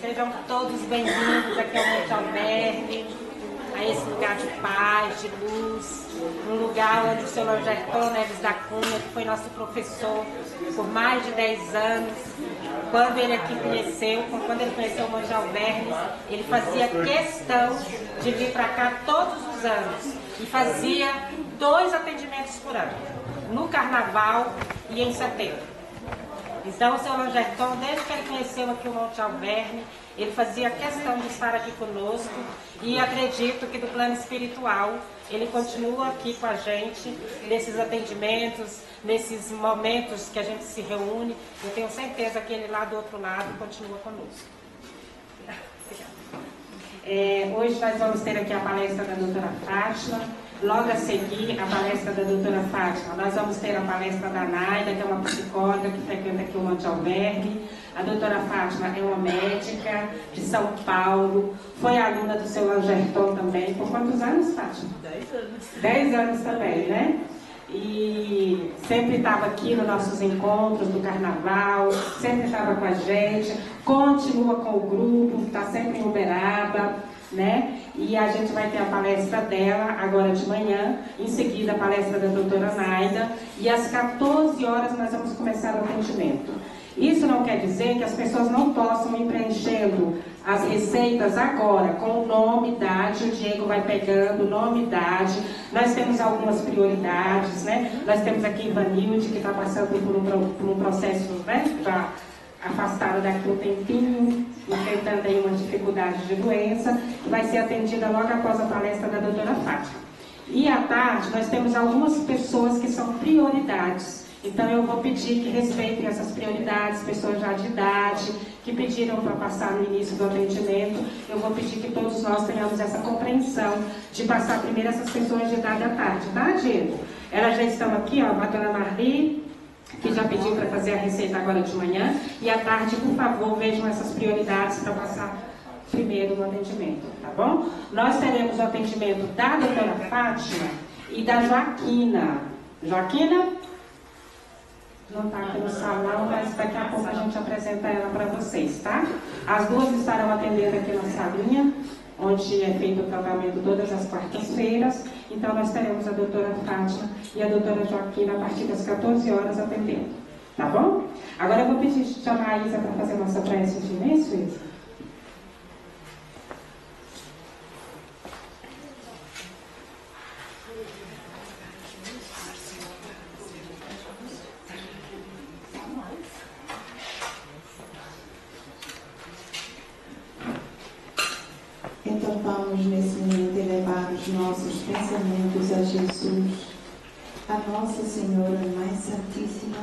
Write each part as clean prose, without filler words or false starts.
Sejam todos bem-vindos aqui ao Monte Albergue, a esse lugar de paz, de luz, um lugar onde o Sr. Longerton Neves da Cunha, que foi nosso professor por mais de 10 anos, quando ele conheceu o Monte Albergue, ele fazia questão de vir para cá todos os anos e fazia 2 atendimentos por ano, no Carnaval e em setembro. Então, o Sr. Longerton, desde que ele conheceu aqui o Monte Albergue, ele fazia questão de estar aqui conosco e acredito que do plano espiritual ele continua aqui com a gente, nesses atendimentos, nesses momentos que a gente se reúne. Eu tenho certeza que ele lá do outro lado continua conosco. Hoje nós vamos ter aqui a palestra da doutora Fátima. Logo a seguir, a palestra da doutora Fátima, nós vamos ter a palestra da Naida, que é uma psicóloga que frequenta aqui o Monte Albergue. A doutora Fátima é uma médica de São Paulo, foi aluna do seu Longerton também. Por quantos anos, Fátima? 10 anos. 10 anos também, né? E sempre estava aqui nos nossos encontros do Carnaval, sempre estava com a gente, continua com o grupo, está sempre em Uberaba, né? E a gente vai ter a palestra dela agora de manhã, em seguida a palestra da doutora Naida, e às 14 horas nós vamos começar o atendimento. Isso não quer dizer que as pessoas não possam ir preenchendo as receitas agora, com o nome, idade, o Diego vai pegando nome, idade. Nós temos algumas prioridades, né? Nós temos aqui Ivanilde, que está passando por um processo, né? Já afastada daqui um tempinho, enfrentando aí uma dificuldade de doença, que vai ser atendida logo após a palestra da doutora Fátima. E à tarde, nós temos algumas pessoas que são prioridades. Então eu vou pedir que respeitem essas prioridades, pessoas já de idade, que pediram para passar no início do atendimento. Eu vou pedir que todos nós tenhamos essa compreensão de passar primeiro essas pessoas de idade à tarde, tá, Diego? Elas já estão aqui, ó, a dona Marli, que já pediu para fazer a receita agora de manhã, e à tarde, por favor, vejam essas prioridades para passar primeiro no atendimento, tá bom? Nós teremos o atendimento da doutora Fátima e da Joaquina. Joaquina? Não está aqui no salão, mas daqui a pouco a gente apresenta ela para vocês, tá? As duas estarão atendendo aqui na salinha, onde é feito o tratamento todas as quartas-feiras. Então nós teremos a doutora Fátima e a doutora Joaquina a partir das 14 horas atendendo, tá bom? Agora eu vou pedir chamar a Isa para fazer nossa prece de início, Isa. Então vamos nesse momento elevar os nossos pensamentos a Jesus, a Nossa Senhora mais Santíssima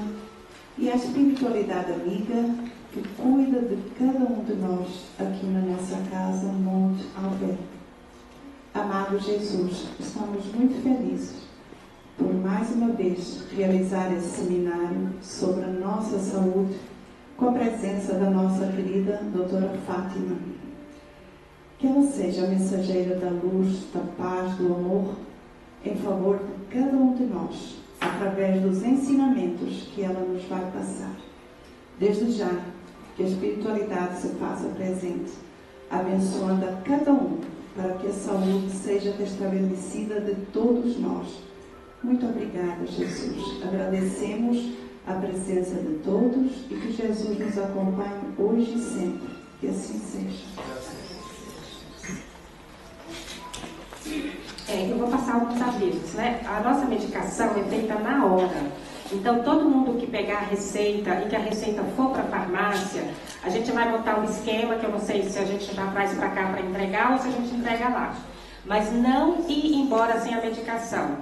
e a espiritualidade amiga que cuida de cada um de nós aqui na nossa casa, Monte Albergue. Amado Jesus, estamos muito felizes por mais uma vez realizar esse seminário sobre a nossa saúde com a presença da nossa querida doutora Fátima. Que ela seja a mensageira da luz, da paz, do amor, em favor de cada um de nós, através dos ensinamentos que ela nos vai passar. Desde já, que a espiritualidade se faça presente, abençoando a cada um, para que a saúde seja restabelecida de todos nós. Muito obrigada, Jesus. Agradecemos a presença de todos e que Jesus nos acompanhe hoje e sempre. Que assim seja. Eu vou passar alguns avisos, né? A nossa medicação é feita na hora. Então, todo mundo que pegar a receita e que a receita for para a farmácia, a gente vai montar um esquema, que eu não sei se a gente já traz para cá para entregar ou se a gente entrega lá. Mas não ir embora sem a medicação.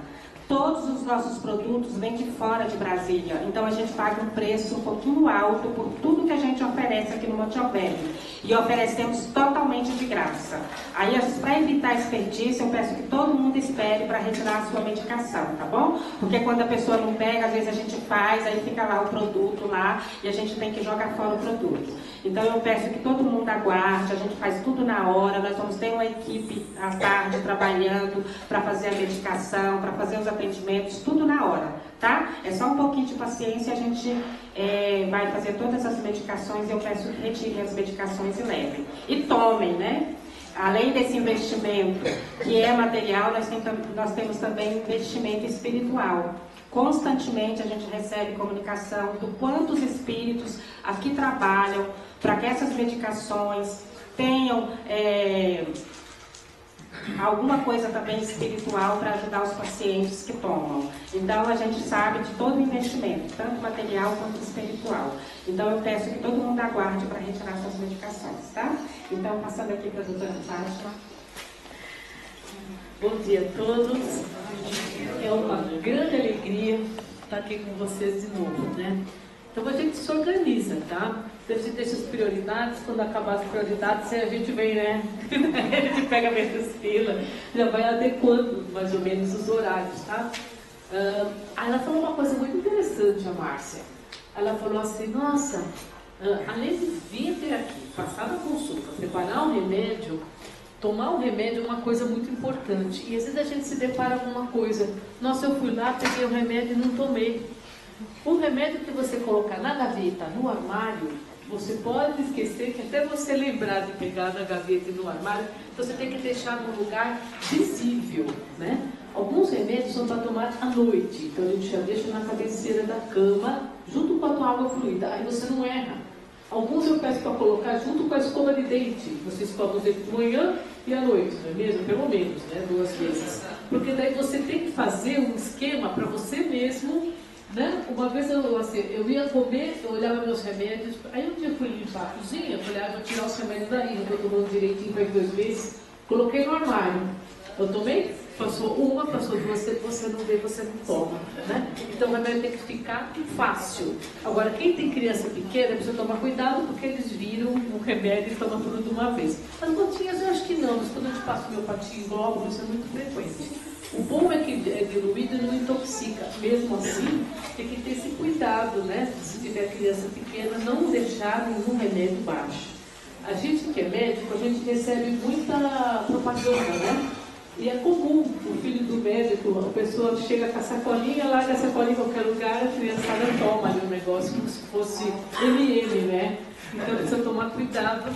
Todos os nossos produtos vêm de fora de Brasília, então a gente paga um preço um pouquinho alto por tudo que a gente oferece aqui no Monte Albergue. E oferecemos totalmente de graça. Aí, para evitar desperdício, eu peço que todo mundo espere para retirar a sua medicação, tá bom? Porque quando a pessoa não pega, às vezes a gente faz, aí fica lá o produto lá e a gente tem que jogar fora o produto. Então eu peço que todo mundo aguarde, a gente faz tudo na hora, nós vamos ter uma equipe à tarde trabalhando para fazer a medicação, para fazer os atendimentos, tudo na hora, tá? É só um pouquinho de paciência e a gente vai fazer todas as medicações. Eu peço que retirem as medicações e levem. E tomem, né? Além desse investimento que é material, nós temos também investimento espiritual. Constantemente a gente recebe comunicação do quantos espíritos aqui trabalham para que essas medicações tenham alguma coisa também espiritual para ajudar os pacientes que tomam. Então a gente sabe de todo o investimento, tanto material quanto espiritual. Então eu peço que todo mundo aguarde para retirar suas medicações, tá? Então passando aqui para a doutora Fátima. Bom dia a todos. É uma grande alegria estar aqui com vocês de novo, né? Então a gente se organiza, tá? A gente deixa as prioridades, quando acabar as prioridades, a gente vem, né? A gente pega menos fila, já vai adequando mais ou menos os horários, tá? Ela falou uma coisa muito interessante, a Márcia. Ela falou assim, nossa, além de vir até aqui, passar na consulta, preparar um remédio, tomar um remédio é uma coisa muito importante. E às vezes a gente se depara com uma coisa, nossa, eu fui lá, peguei o remédio e não tomei. O remédio que você colocar na gaveta, no armário, você pode esquecer, que até você lembrar de pegar na gaveta e no armário, você tem que deixar num lugar visível, né? Alguns remédios são para tomar à noite, então a gente já deixa na cabeceira da cama, junto com a tua água fluida, aí você não erra. Alguns eu peço para colocar junto com a escova de dente, você escova os dentes de manhã e à noite, não é mesmo? Pelo menos, né? 2 vezes. Porque daí você tem que fazer um esquema para você mesmo, né? Uma vez eu ia comer, eu olhava meus remédios, aí um dia eu fui limpar a cozinha, eu falei, vou tirar os remédios daí, não estou tomando direitinho para 2 vezes, coloquei no armário. Eu tomei, passou 1, passou 2, você não vê, você não toma, né? Então o remédio tem que ficar fácil. Agora, quem tem criança pequena, precisa tomar cuidado, porque eles viram o remédio e tomam tudo de uma vez. As gotinhas eu acho que não, mas quando a gente passa homeopatia em glóbulo, isso é muito frequente. O bom é que é diluído e não intoxica. Mesmo assim, tem que ter esse cuidado, né? Se tiver criança pequena, não deixar nenhum remédio baixo. A gente que é médico, a gente recebe muita propaganda, né? E é comum, o filho do médico, a pessoa chega com a sacolinha, larga a sacolinha em qualquer lugar, a criançada toma ali um negócio como se fosse MM, né? Então precisa tomar cuidado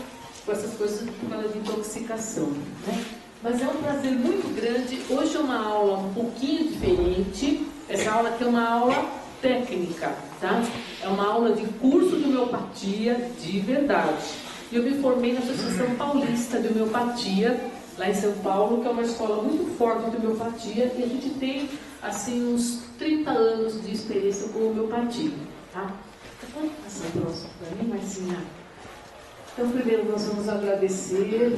com essas coisas por causa de intoxicação, né? Mas é um prazer muito grande. Hoje é uma aula um pouquinho diferente. Essa aula aqui é uma aula técnica, tá? É uma aula de curso de homeopatia de verdade. Eu me formei na Associação Paulista de Homeopatia, lá em São Paulo, que é uma escola muito forte de homeopatia, e a gente tem, assim, uns 30 anos de experiência com homeopatia, tá? Pode passar o próximo para mim, Marcinha? Então, primeiro nós vamos agradecer,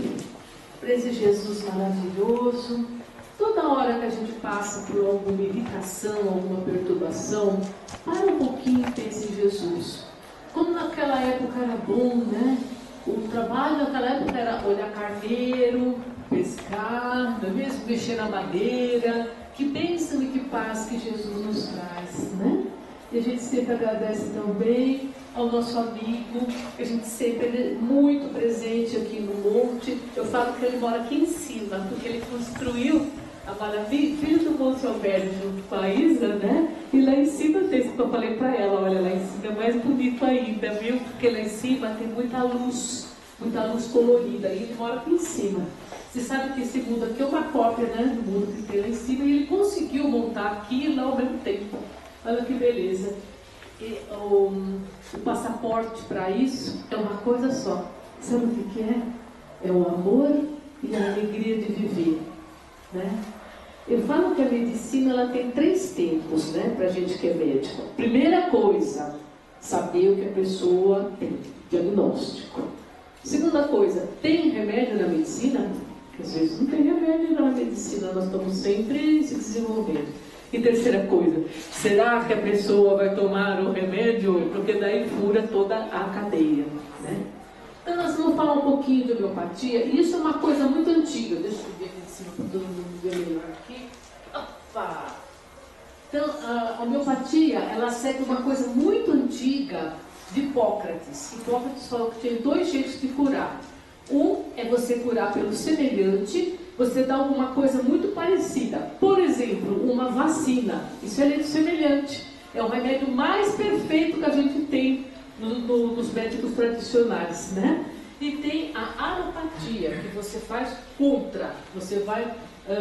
Prece Jesus maravilhoso. Toda hora que a gente passa por alguma irritação, alguma perturbação, para um pouquinho e pense em Jesus. Como naquela época era bom, né? O trabalho naquela época era olhar carneiro, pescar, não é mesmo? Mexer na madeira. Que bênção e que paz que Jesus nos traz, né? E a gente sempre agradece também ao nosso amigo, que a gente sempre é muito presente aqui no monte. Eu falo que ele mora aqui em cima, porque ele construiu a maravilha, filho do Monte Alberto junto com a Isa, né? E lá em cima tem isso que eu falei para ela, olha, lá em cima é mais bonito ainda, viu? Porque lá em cima tem muita luz colorida, e ele mora aqui em cima. Você sabe que esse mundo aqui é uma cópia, né, do mundo que tem lá em cima, e ele conseguiu montar aqui e lá ao mesmo tempo. Olha que beleza. E o passaporte para isso é uma coisa só. Sabe o que é? É o amor e a alegria de viver, né? Eu falo que a medicina ela tem 3 tempos, né, para a gente que é médico. Primeira coisa, saber o que a pessoa tem, diagnóstico. Segunda coisa, tem remédio na medicina? Porque às vezes não tem remédio na medicina, nós estamos sempre se desenvolvendo. E terceira coisa, será que a pessoa vai tomar o remédio? Porque daí fura toda a cadeia, né? Então nós vamos falar um pouquinho de homeopatia, e isso é uma coisa muito antiga. Deixa eu ver aqui em cima para todo mundo ver melhor aqui. Opa! Então a homeopatia, ela segue uma coisa muito antiga de Hipócrates. Hipócrates falou que tem 2 jeitos de curar. Um é você curar pelo semelhante, você dá alguma coisa muito parecida. Por exemplo, uma vacina. Isso é semelhante. É o remédio mais perfeito que a gente tem nos médicos tradicionais, né? E tem a alopatia, que você faz contra. Você vai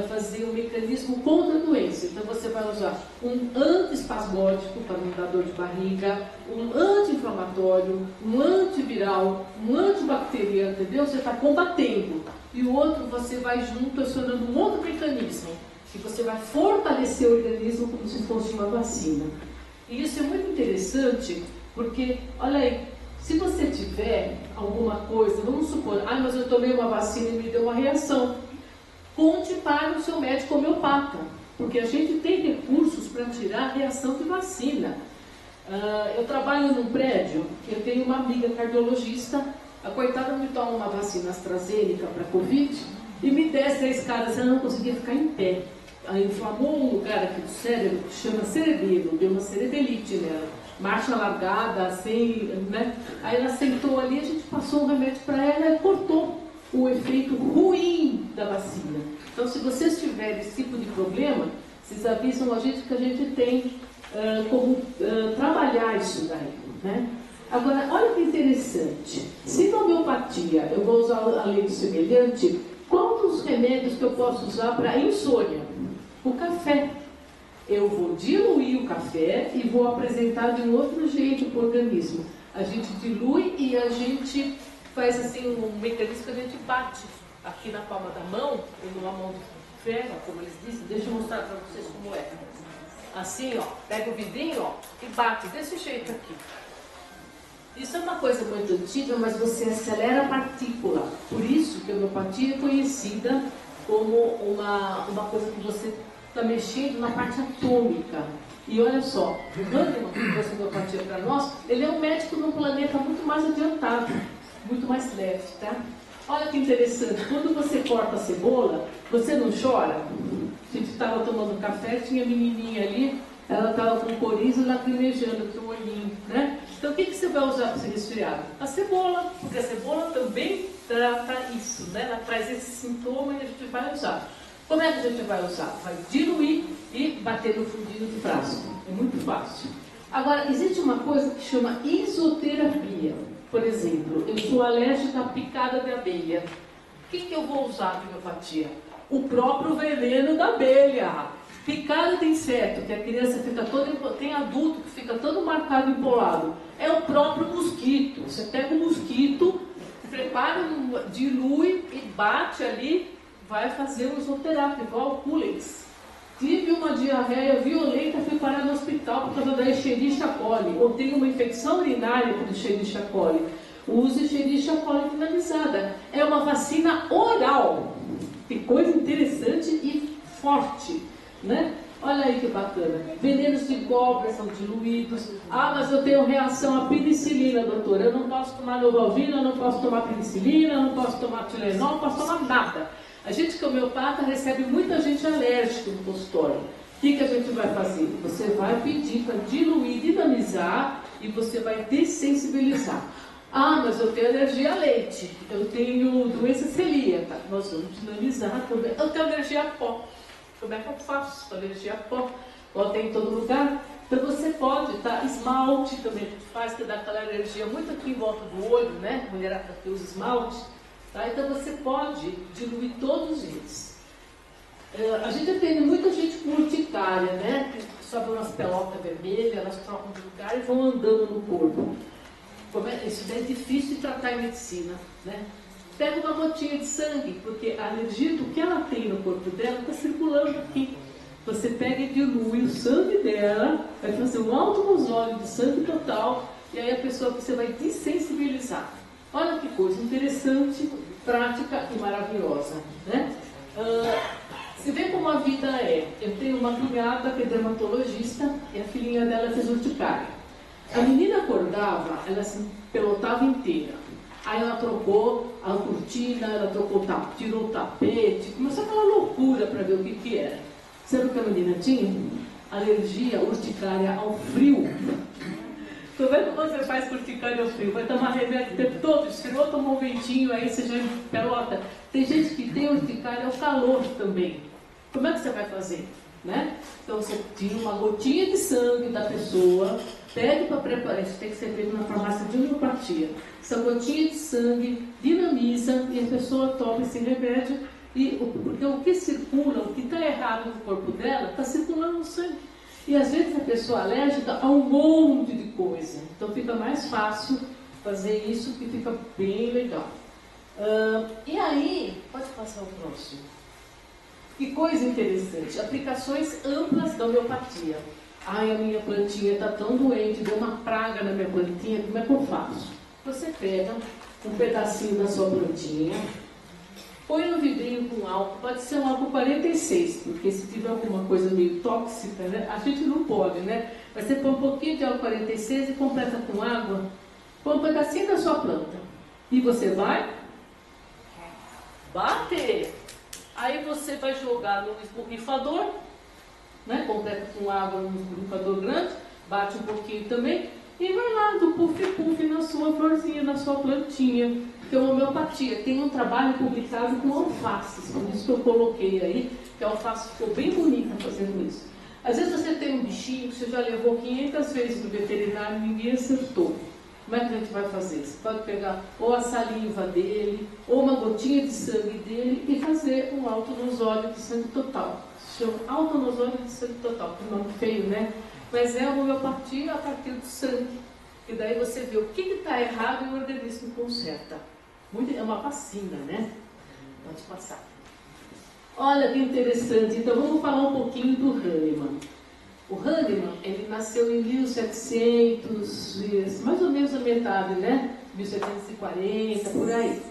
fazer um mecanismo contra a doença. Então você vai usar um antiespasmódico para não dar dor de barriga, um anti-inflamatório, um antiviral, um antibacteriano, entendeu? Você está combatendo. E o outro você vai junto acionando um outro mecanismo, que você vai fortalecer o organismo como se fosse uma vacina. E isso é muito interessante, porque, olha aí, se você tiver alguma coisa, vamos supor, mas eu tomei uma vacina e me deu uma reação, conte para o seu médico homeopata, porque a gente tem recursos para tirar a reação de vacina. Eu trabalho num prédio, eu tenho uma amiga cardiologista, a coitada me toma uma vacina AstraZeneca para Covid e me desce a escada, ela não conseguia ficar em pé. Aí inflamou um lugar aqui do cérebro que chama cerebelo, deu uma cerebelite nela, marcha largada, assim, né? Aí ela sentou ali, a gente passou um remédio para ela e cortou o efeito ruim da vacina. Então, se vocês tiverem esse tipo de problema, vocês avisam a gente que a gente tem como trabalhar isso daí, né? Agora, olha que interessante. Se na homeopatia eu vou usar a lei do semelhante, quais os remédios que eu posso usar para insônia? O café. Eu vou diluir o café e vou apresentar de um outro jeito para o organismo. A gente dilui e a gente faz assim um mecanismo que a gente bate aqui na palma da mão, ou numa mão de ferro, como eles dizem. Deixa eu mostrar para vocês como é. Assim, ó, pega o vidrinho, ó, e bate desse jeito aqui. Isso é uma coisa muito antiga, mas você acelera a partícula. Por isso que a homeopatia é conhecida como uma coisa que você está mexendo na parte atômica. E olha só, o Hahnemann, que trouxe a homeopatia para nós, ele é um médico num planeta muito mais adiantado, muito mais leve, tá? Olha que interessante, quando você corta a cebola, você não chora? A gente estava tomando café, tinha a menininha ali, ela estava com coriza lacrimejando aqui o olhinho, né? Então o que você vai usar para esse resfriado? A cebola, porque a cebola também trata isso, né? Ela traz esse sintoma e a gente vai usar. Como é que a gente vai usar? Vai diluir e bater no fundinho do frasco. É muito fácil. Agora, existe uma coisa que chama isoterapia. Por exemplo, eu sou alérgica à picada de abelha. O que eu vou usar de homeopatia? O próprio veneno da abelha. Picada de inseto, que a criança fica toda... Tem adulto que fica todo marcado, empolado. É o próprio mosquito. Você pega o mosquito, prepara, dilui e bate ali, vai fazer um isoterapia, igual o Culens. Tive uma diarreia violenta, fui parar no hospital por causa da Escherichia coli. Ou tenho uma infecção urinária por Escherichia coli. Use Escherichia coli finalizada. É uma vacina oral. Que coisa interessante e forte, né? Olha aí que bacana. Venenos de cobra são diluídos. Mas eu tenho reação à penicilina, doutora. Eu não posso tomar Novalgina, eu não posso tomar penicilina, eu não posso tomar Tilenol, não posso tomar nada. A gente que é homeopata recebe muita gente alérgica no consultório. O que a gente vai fazer? Você vai pedir para diluir, dinamizar e você vai dessensibilizar. Mas eu tenho alergia a leite, eu tenho doença celíaca. Nós vamos dinamizar também. Eu tenho alergia a pó. Como é que eu faço? Alergia a pó. Pó tem em todo lugar. Então você pode, tá? Esmalte também faz, que dá aquela alergia muito aqui em volta do olho, né? Mulherada que usa esmalte. Tá? Então você pode diluir todos eles. A gente atende muita gente com urticária, né? Que sobe umas pelotas vermelhas, elas trocam de lugar e vão andando no corpo. Isso é difícil de tratar em medicina, né? Pega uma gotinha de sangue, porque a alergia do que ela tem no corpo dela está circulando aqui. Você pega e dilui o sangue dela, vai fazer um alto de sangue total, e aí a pessoa você vai dessensibilizar. Olha que coisa interessante, prática e maravilhosa, né? Você vê como a vida é. Eu tenho uma cunhada que é dermatologista e a filhinha dela fez urticária. A menina acordava, ela se pelotava inteira. Aí ela trocou a cortina, ela trocou tirou o tapete, começou aquela loucura para ver o que era. Sabe o que a menina tinha? Alergia urticária ao frio. Tô vendo quando você faz corticânia ao frio, vai tomar remédio o tempo todo, esfriou, tomou um ventinho, aí você já pelota. Tem gente que tem urticária ao calor também. Como é que você vai fazer? Né? Então você tira uma gotinha de sangue da pessoa, pede para preparar, isso tem que ser feito na farmácia de homeopatia. Essa gotinha de sangue dinamiza e a pessoa toma esse remédio, porque o que circula, o que está errado no corpo dela, está circulando no sangue. E às vezes a pessoa é alérgica a um monte de coisa. Então fica mais fácil fazer isso, que fica bem legal. E aí, pode passar o próximo. Que coisa interessante, aplicações amplas da homeopatia. Ai, a minha plantinha está tão doente, deu uma praga na minha plantinha, como é que eu faço? Você pega um pedacinho da sua plantinha, põe no vidrinho com álcool, pode ser um álcool 46, porque se tiver alguma coisa meio tóxica, né, a gente não pode, né? Mas você põe um pouquinho de álcool 46 e completa com água, põe um pedacinho da sua planta. E você vai bater. Aí você vai jogar no esborrifador, né? Completa com água no esborrifador grande, bate um pouquinho também, e vai lá do puff-puff na sua florzinha, na sua plantinha. Então, a homeopatia tem um trabalho publicado com alfaces, por isso que eu coloquei aí, que a alface ficou bem bonita fazendo isso. Às vezes você tem um bichinho que você já levou 500 vezes no veterinário e ninguém acertou. Como é que a gente vai fazer? Você pode pegar ou a saliva dele, ou uma gotinha de sangue dele e fazer um autonosório de sangue total. Se chama autonosório de sangue total, que nome feio, né? Mas é a homeopatia a partir do sangue. E daí você vê o que está errado e o organismo conserta. É uma vacina, né? Pode passar. Olha que interessante. Então vamos falar um pouquinho do Hahnemann. O Hahnemann, ele nasceu em 1700, mais ou menos a metade, né? 1740, por aí.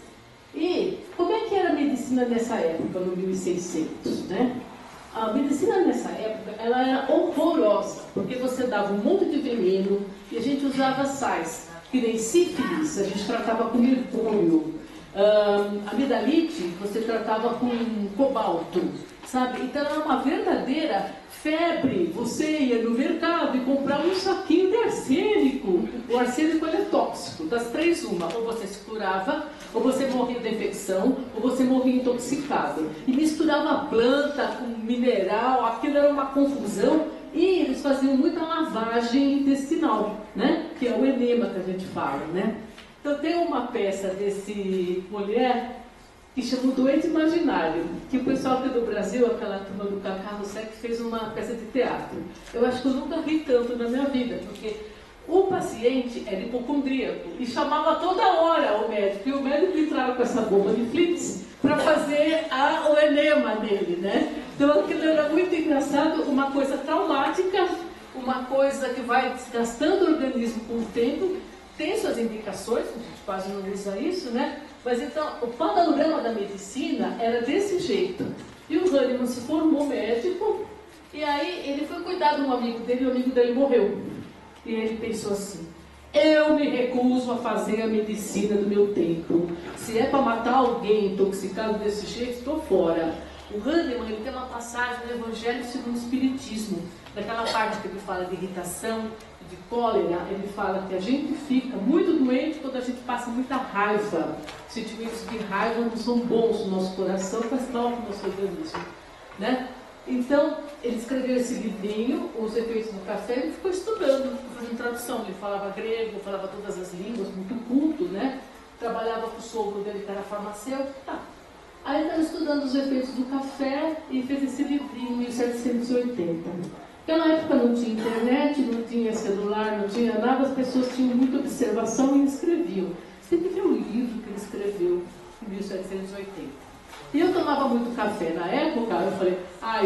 E como é que era a medicina nessa época, no 1600, né? A medicina nessa época, ela era horrorosa, porque você dava um monte de veneno e a gente usava sais, que nem sífilis, a gente tratava com mercúrio. Amidalite, você tratava com cobalto, sabe? Então era uma verdadeira febre. Você ia no mercado e comprava um saquinho de arsênico. O arsênico ele é tóxico, das três uma. Ou você se curava, ou você morria de infecção, ou você morria intoxicado. E misturava a planta com mineral, aquilo era uma confusão. E eles faziam muita lavagem intestinal, né? Que é o enema que a gente fala, né? Então tem uma peça desse mulher que chama o Doente Imaginário, que o pessoal aqui do Brasil, aquela turma do Cacá Rousseff, fez uma peça de teatro. Eu acho que eu nunca ri tanto na minha vida, porque o paciente era hipocondríaco e chamava toda hora o médico, e o médico entrava com essa bomba de Flitz para fazer o enema dele, né? Então aquilo era muito engraçado, uma coisa traumática, uma coisa que vai desgastando o organismo com o tempo. Tem suas indicações, a gente quase não usa isso, né? Mas então, o panorama da medicina era desse jeito. E o Hahnemann se formou médico, e aí ele foi cuidar de um amigo dele, e o amigo dele morreu. E ele pensou assim: eu me recuso a fazer a medicina do meu tempo. Se é para matar alguém intoxicado desse jeito, estou fora. O Hahnemann, ele tem uma passagem no Evangelho segundo o Espiritismo, daquela parte que ele fala de irritação, de cólera. Ele fala que a gente fica muito doente quando a gente passa muita raiva. Sentimentos de raiva não são bons no nosso coração, faz mal para o nosso organismo, né? Então, ele escreveu esse livrinho, Os Efeitos do Café, e ficou estudando, fazendo tradução. Ele falava grego, falava todas as línguas, muito culto, né? Trabalhava com o sogro dele, que era farmacêutico, tá. Aí ele estava estudando os efeitos do café e fez esse livrinho em 1780. Naquela época não tinha internet, não tinha celular, não tinha nada, as pessoas tinham muita observação e escreviam. Você tem que ver o livro que ele escreveu em 1780. E eu tomava muito café na época, eu falei,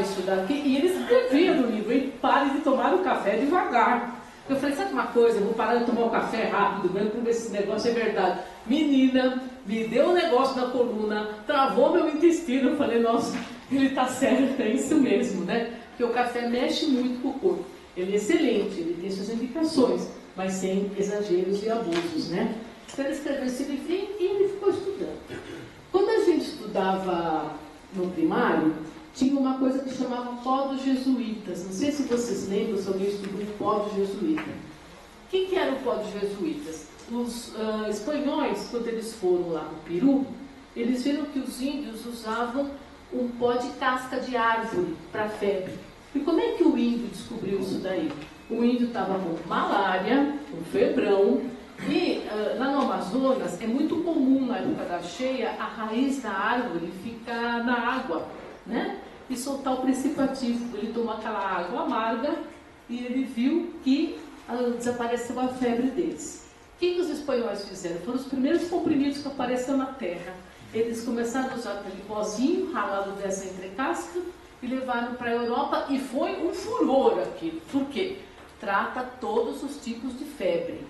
isso daqui... E ele escrevia no livro, hein? Pare de tomar o café devagar. Eu falei, sabe uma coisa, eu vou parar de tomar o café rápido, mesmo para ver se esse negócio é verdade. Menina, me deu um negócio na coluna, travou meu intestino. Eu falei, nossa, ele está certo, é isso mesmo, né? Porque o café mexe muito com o corpo. Ele é excelente, ele tem suas indicações, mas sem exageros e abusos, né? Então ele escreveu esse livrinho e ele ficou estudando. Quando a gente estudava no primário, tinha uma coisa que chamava pó dos jesuítas. Não sei se vocês lembram, se alguém estudou o pó dos jesuítas. Quem que era o pó dos jesuítas? Os espanhóis, quando eles foram lá no Peru, eles viram que os índios usavam um pó de casca de árvore para febre. E como é que o índio descobriu isso daí? O índio estava com malária, com febrão, e lá no Amazonas é muito comum na época da cheia a raiz da árvore ficar na água, né? E soltar o precipitativo. Ele tomou aquela água amarga e ele viu que desapareceu a febre deles. O que os espanhóis fizeram? Foram os primeiros comprimidos que apareceram na terra. Eles começaram a usar aquele pozinho ralado dessa entrecasca e levaram para a Europa e foi um furor aqui. Por quê? Trata todos os tipos de febre.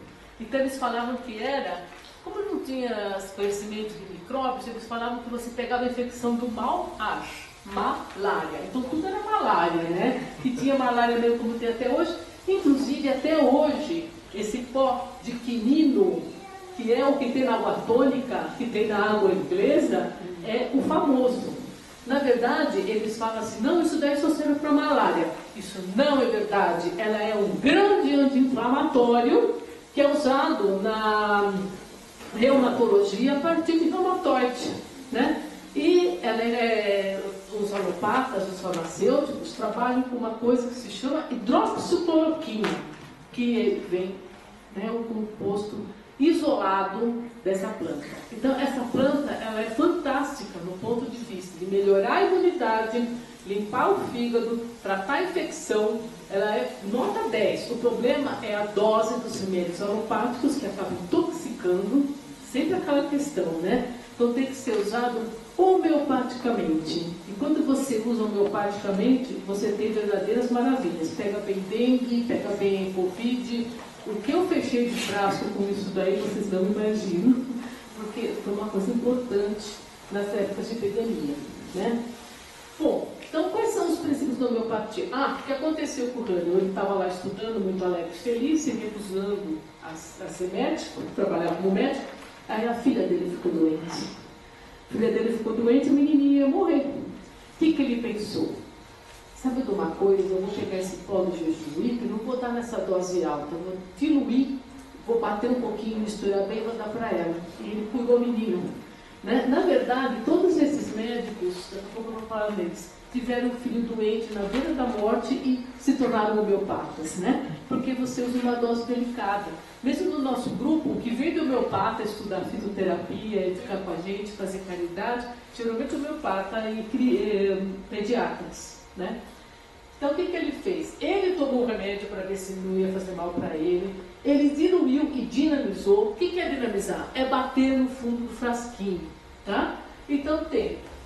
Então eles falavam que era, como não tinha conhecimento de micróbios, eles falavam que você pegava a infecção do mal-ar, malária. Então tudo era malária, né? Que tinha malária mesmo como tem até hoje. Inclusive até hoje, esse pó de quinino, que é o que tem na água tônica, que tem na água inglesa, é o famoso. Na verdade, eles falam assim, não, isso daí só serve para malária. Isso não é verdade. Ela é um grande anti-inflamatório que é usado na reumatologia a partir de reumatoide, né? E os alopatas, os farmacêuticos, trabalham com uma coisa que se chama hidroxicloroquina, que vem, né, um composto isolado dessa planta. Então, essa planta ela é fantástica no ponto de vista de melhorar a imunidade, limpar o fígado, tratar a infecção. Ela é nota 10. O problema é a dose dos remédios alopáticos que acabam intoxicando. Sempre aquela questão, né? Então, tem que ser usado homeopaticamente. E quando você usa homeopaticamente, você tem verdadeiras maravilhas. Pega bem dengue, pega bem Covid. O que eu fechei de braço com isso daí, vocês não imaginam, porque foi uma coisa importante nas épocas de epidemia, né? Bom, então quais são os princípios da homeopatia? O que aconteceu com o Hahnemann? Ele estava lá estudando, muito alegre, feliz, se recusando a ser médico, trabalhar como médico, aí a filha dele ficou doente. A filha dele ficou doente e o menininho ia morrer. O que ele pensou? Sabe de uma coisa, eu vou pegar esse pó do jejuíta e não vou dar nessa dose alta, eu vou diluir, vou bater um pouquinho, misturar bem e vou dar para ela. E ele curou o menino. Né? Na verdade, todos esses médicos, daqui a pouco eu vou falar deles, tiveram um filho doente na beira da morte e se tornaram homeopatas, né? Porque você usa uma dose delicada. Mesmo no nosso grupo, o que vem do homeopata estudar fisioterapia, e ficar com a gente, fazer caridade, geralmente homeopata e pediatras. Né? Então o que ele fez? Ele tomou o remédio para ver se não ia fazer mal para ele. Ele diluiu e dinamizou. O que é dinamizar? É bater no fundo do frasquinho, tá? Então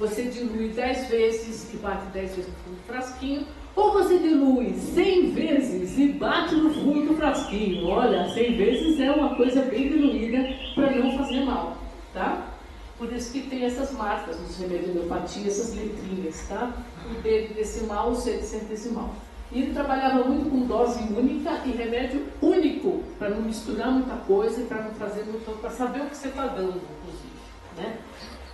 você dilui 10 vezes e bate 10 vezes no fundo do frasquinho, ou você dilui 100 vezes e bate no fundo do frasquinho. Olha, 100 vezes é uma coisa bem diluída para não fazer mal, tá? Por isso que tem essas marcas nos remédios de homeopatia, essas letrinhas, tá? O D decimal, o C de centesimal. E ele trabalhava muito com dose única e remédio único, para não misturar muita coisa e para não fazer muito, para saber o que você está dando, inclusive, né?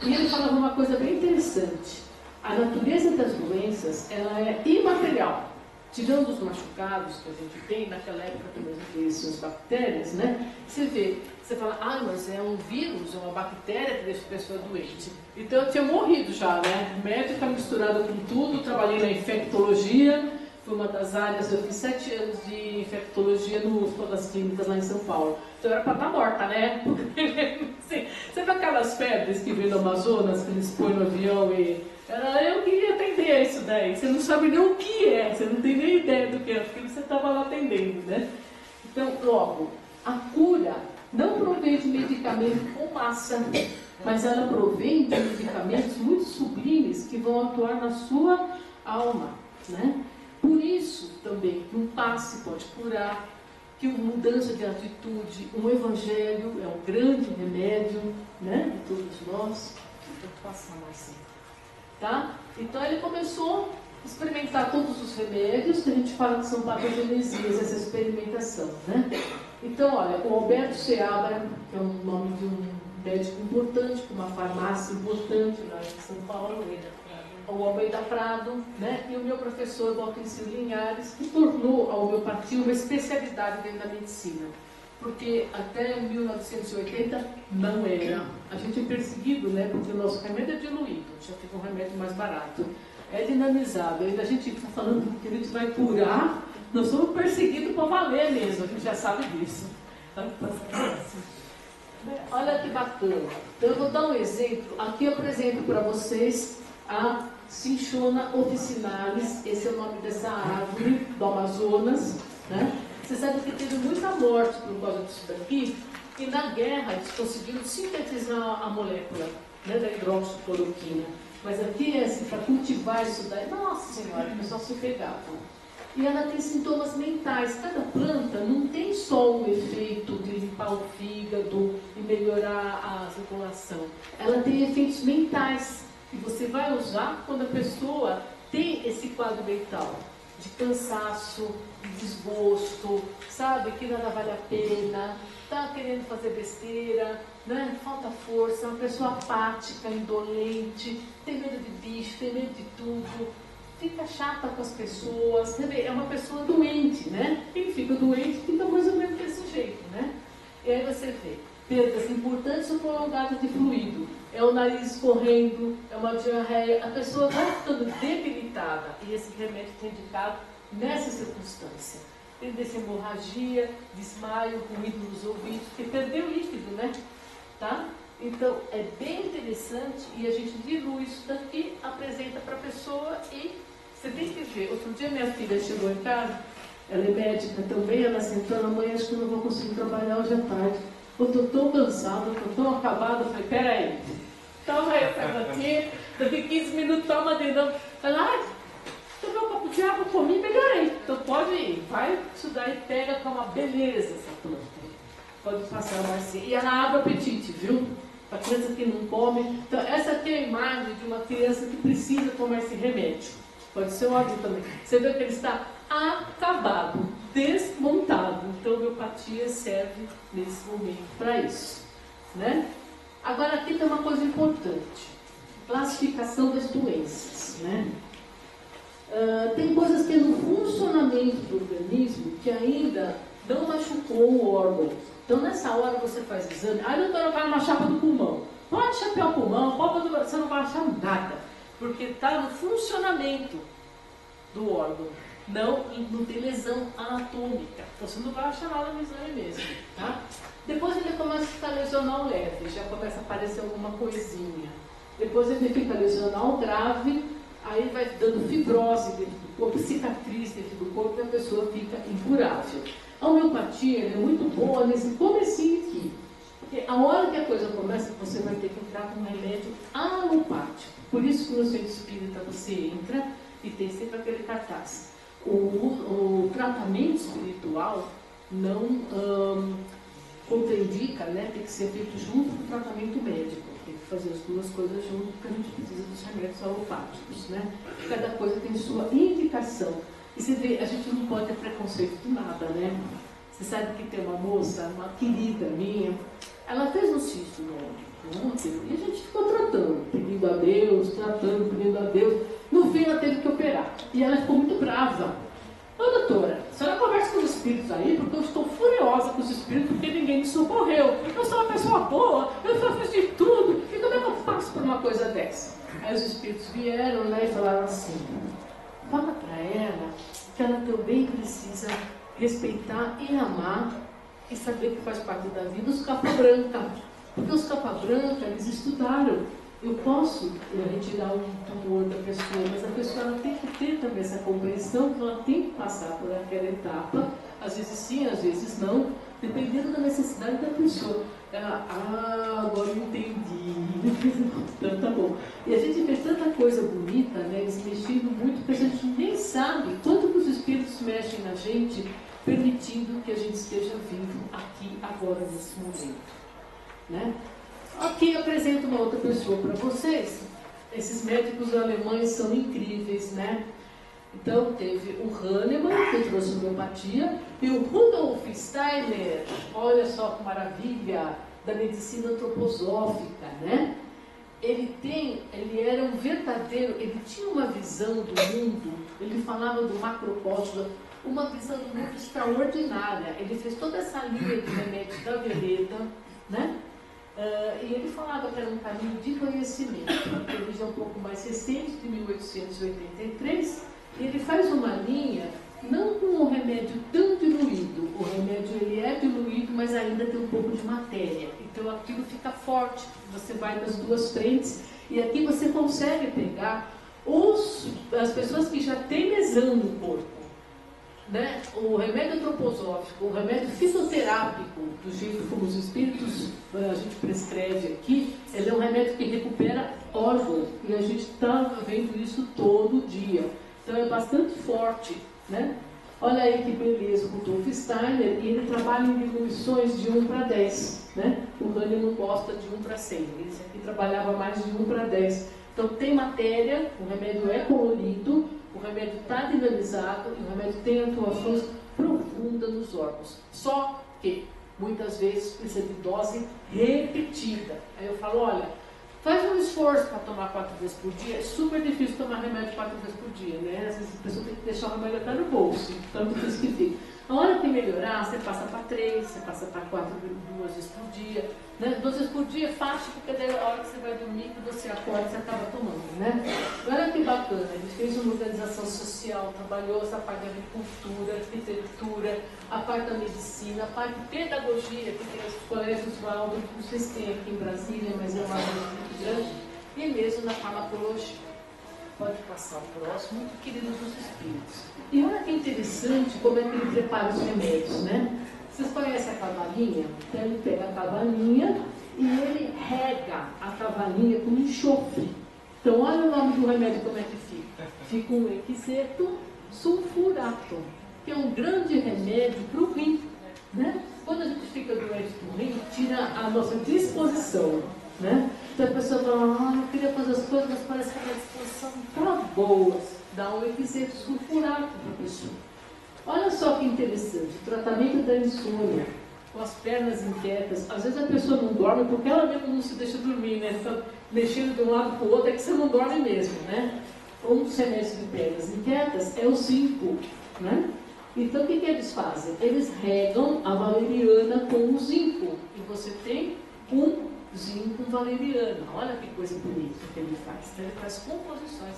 E ele falava uma coisa bem interessante. A natureza das doenças, ela é imaterial. Tirando os machucados que a gente tem, naquela época também existiam as bactérias, né? Você vê, você fala, mas é um vírus, é uma bactéria que deixa a pessoa doente. Então eu tinha morrido já, né? Médica misturada com tudo, trabalhei na infectologia, foi uma das áreas, eu fiz 7 anos de infectologia no Hospital das Clínicas lá em São Paulo. Então eu era para estar morta, né? Assim, sabe aquelas febres que vem do Amazonas, que eles põem no avião e... Eu queria atender isso daí. Você não sabe nem o que é, você não tem nem ideia do que é, porque você estava lá atendendo, né? Então, logo, a cura não provém de medicamento com massa, mas ela provém de medicamentos muito sublimes que vão atuar na sua alma, né? Por isso, também, que um passe pode curar, que uma mudança de atitude, um evangelho é um grande remédio, né? De todos nós. Vou passar mais sempre. Tá? Então ele começou a experimentar todos os remédios, que a gente fala que são patogenesias, essa experimentação, né? Então, olha, o Alberto Seabra, que é o nome de um médico importante, com uma farmácia importante lá em São Paulo, o Almeida Prado, né? E o meu professor Valtencildo Linhares, que tornou a homeopatia uma especialidade dentro da medicina. porque até 1980 não era. A gente é perseguido, né? Porque o nosso remédio é diluído, já fica um remédio mais barato. É dinamizado. Ainda a gente está falando que a gente vai curar, nós somos perseguidos para valer mesmo, a gente já sabe disso. Olha que bacana. Então eu vou dar um exemplo. Aqui eu apresento para vocês a Cinchona officinalis. Esse é o nome dessa árvore do Amazonas, né? Você sabe que teve muita morte por causa disso daqui, e na guerra eles conseguiram sintetizar a molécula, né, da hidroxicloroquina. Mas aqui, assim, para cultivar isso daí, nossa senhora, o pessoal se pegava. E ela tem sintomas mentais. Cada planta não tem só um efeito de limpar o fígado e melhorar a circulação. Ela tem efeitos mentais, que você vai usar quando a pessoa tem esse quadro mental de cansaço, de desgosto, sabe, que nada vale a pena, está querendo fazer besteira, né? Falta força, uma pessoa apática, indolente, tem medo de bicho, tem medo de tudo, fica chata com as pessoas, é uma pessoa doente, né? Quem fica doente fica mais ou menos desse jeito, né? E aí você vê perdas importantes ou prolongadas de fluido, é o nariz escorrendo, é uma diarreia, a pessoa vai ficando debilitada, e esse remédio é indicado nessa circunstância. Tendência a hemorragia, desmaio, ruído nos ouvidos, porque perdeu o líquido, né? Tá? Então, é bem interessante, e a gente dilui isso daqui, apresenta para a pessoa, e você tem que ver. Outro dia minha filha chegou em casa, ela é médica também, ela sentou, amanhã acho que eu não vou conseguir trabalhar hoje à tarde. Eu estou tão cansada, estou tão acabada. Eu falei, peraí, toma essa daqui, daqui 15 minutos toma de novo. Ela, tomei um copo de água, comi e melhorei. Então pode ir, vai estudar e pega, que é uma beleza essa planta. Pode passar, Marcinha. E ela abre o apetite, viu? Para criança que não come. Então essa aqui é a imagem de uma criança que precisa tomar esse remédio. Pode ser um adulto também. Você vê que ele está acabado, desmontado. Então, a homeopatia serve nesse momento para isso, né? Agora, aqui tem uma coisa importante: classificação das doenças, né? Tem coisas que é no funcionamento do organismo que ainda não machucou o órgão. Então, nessa hora você faz exame. Ah, doutora, vai uma chapa do pulmão. Pode chapéu o pulmão, você não vai achar nada, porque está no funcionamento do órgão. Não tem lesão anatômica. Então você não vai achar nada no exame mesmo, tá? Depois ele começa a ficar lesional leve, já começa a aparecer alguma coisinha. Depois ele fica lesional grave, aí vai dando fibrose dentro do corpo, cicatriz dentro do corpo, e a pessoa fica incurável. A homeopatia é muito boa nesse comecinho aqui. Porque a hora que a coisa começa, você vai ter que entrar com um remédio alopático. Por isso que no centro espírita você entra e tem sempre aquele cartaz. O tratamento espiritual não contraindica, né? Tem que ser feito junto com o tratamento médico. Tem que fazer as duas coisas junto, porque a gente precisa dos remédios alopáticos, né? Cada coisa tem sua indicação. E você vê, a gente não pode ter preconceito de nada, né? Você sabe que tem uma moça, uma querida minha, ela fez um cisto no útero e a gente ficou tratando, pedindo a Deus, pedindo a Deus. No fim, ela teve que operar. E ela ficou muito brava. Ô, doutora, a senhora conversa com os espíritos aí, porque eu estou furiosa com os espíritos, porque ninguém me socorreu. Eu sou uma pessoa boa, eu só fiz de tudo. E como é que eu faço por uma coisa dessa? Aí os espíritos vieram, né, e falaram assim: fala para ela que ela também precisa respeitar e amar e saber que faz parte da vida os capa branca. Porque os capa branca, eles estudaram. Eu posso retirar um tumor da pessoa, mas a pessoa ela tem que ter também essa compreensão que ela tem que passar por aquela etapa. Às vezes sim, às vezes não, dependendo da necessidade da pessoa. Ela, agora eu entendi. Então tá bom. E a gente vê tanta coisa bonita, né? Eles mexendo muito, que a gente nem sabe quanto que os espíritos mexem na gente, permitindo que a gente esteja vivo aqui, agora, nesse momento, né? Aqui eu apresento uma outra pessoa para vocês. Esses médicos alemães são incríveis, né? Então teve o Hahnemann, que trouxe homeopatia, e o Rudolf Steiner, olha só que maravilha, da medicina antroposófica, né? Ele era um verdadeiro, ele tinha uma visão do mundo, ele falava do macrocosmos. uma visão do mundo extraordinária. Ele fez toda essa linha de remédios da Veleda, né? E ele falava que era um caminho de conhecimento. Ele já é um pouco mais recente, de 1883, e ele faz uma linha, não com um remédio tão diluído. O remédio ele é diluído, mas ainda tem um pouco de matéria. Então aquilo fica forte, você vai das duas frentes, e aqui você consegue pegar as pessoas que já têm lesão no corpo. Né? O remédio antroposófico, o remédio fitoterápico, do jeito como os espíritos a gente prescreve aqui, ele é um remédio que recupera órgãos, e a gente está vendo isso todo dia. Então é bastante forte, né? Olha aí que beleza, o Rudolf Steiner, e ele trabalha em diminuições de 1 para 10, né? O Hahnemann gosta de 1 para 100, esse aqui trabalhava mais de 1 para 10. Então tem matéria, o remédio é colorido, o remédio está dinamizado e o remédio tem atuações profundas nos órgãos. Só que, muitas vezes, precisa de dose repetida. Aí eu falo, olha, faz um esforço para tomar 4 vezes por dia. É super difícil tomar remédio 4 vezes por dia, né? Às vezes a pessoa tem que deixar o remédio até no bolso, tanto difícil que fica. Na hora que melhorar, você passa para 3, você passa para 4, 2 vezes por dia. Né? 2 vezes por dia é fácil, porque daí a hora que você vai dormir, que você acorda, você acaba tomando, né? Olha que bacana, ele fez uma organização social, trabalhou essa parte da agricultura, arquitetura, a parte da medicina, a parte de pedagogia, que tem os colégios Waldorf, não sei se tem aqui em Brasília, mas é uma área muito grande, e mesmo na farmacologia. Pode passar o próximo, muito querido dos espíritos. E olha que interessante como é que ele prepara os remédios, né? Vocês conhecem a cavalinha? Então ele pega a cavalinha e ele rega a cavalinha com enxofre. Então olha o nome do remédio como é que fica. Fica um equiseto sulfurato, que é um grande remédio para o rim, né? Quando a gente fica doente do rim, tira a nossa disposição, né? Então a pessoa fala, eu queria fazer as coisas, mas parece que a minha disposição não está boa. Dá um equiseto sulfurato para a pessoa. Olha só que interessante, o tratamento da insônia, com as pernas inquietas. Às vezes a pessoa não dorme porque ela mesmo não se deixa dormir, né? Fica mexendo de um lado para o outro, é que você não dorme mesmo, né? Um dos remédios de pernas inquietas é o zinco, né? Então o que eles fazem? Eles regam a valeriana com o zinco, e você tem um zinco valeriana. Olha que coisa bonita que ele faz. Então, ele faz composições.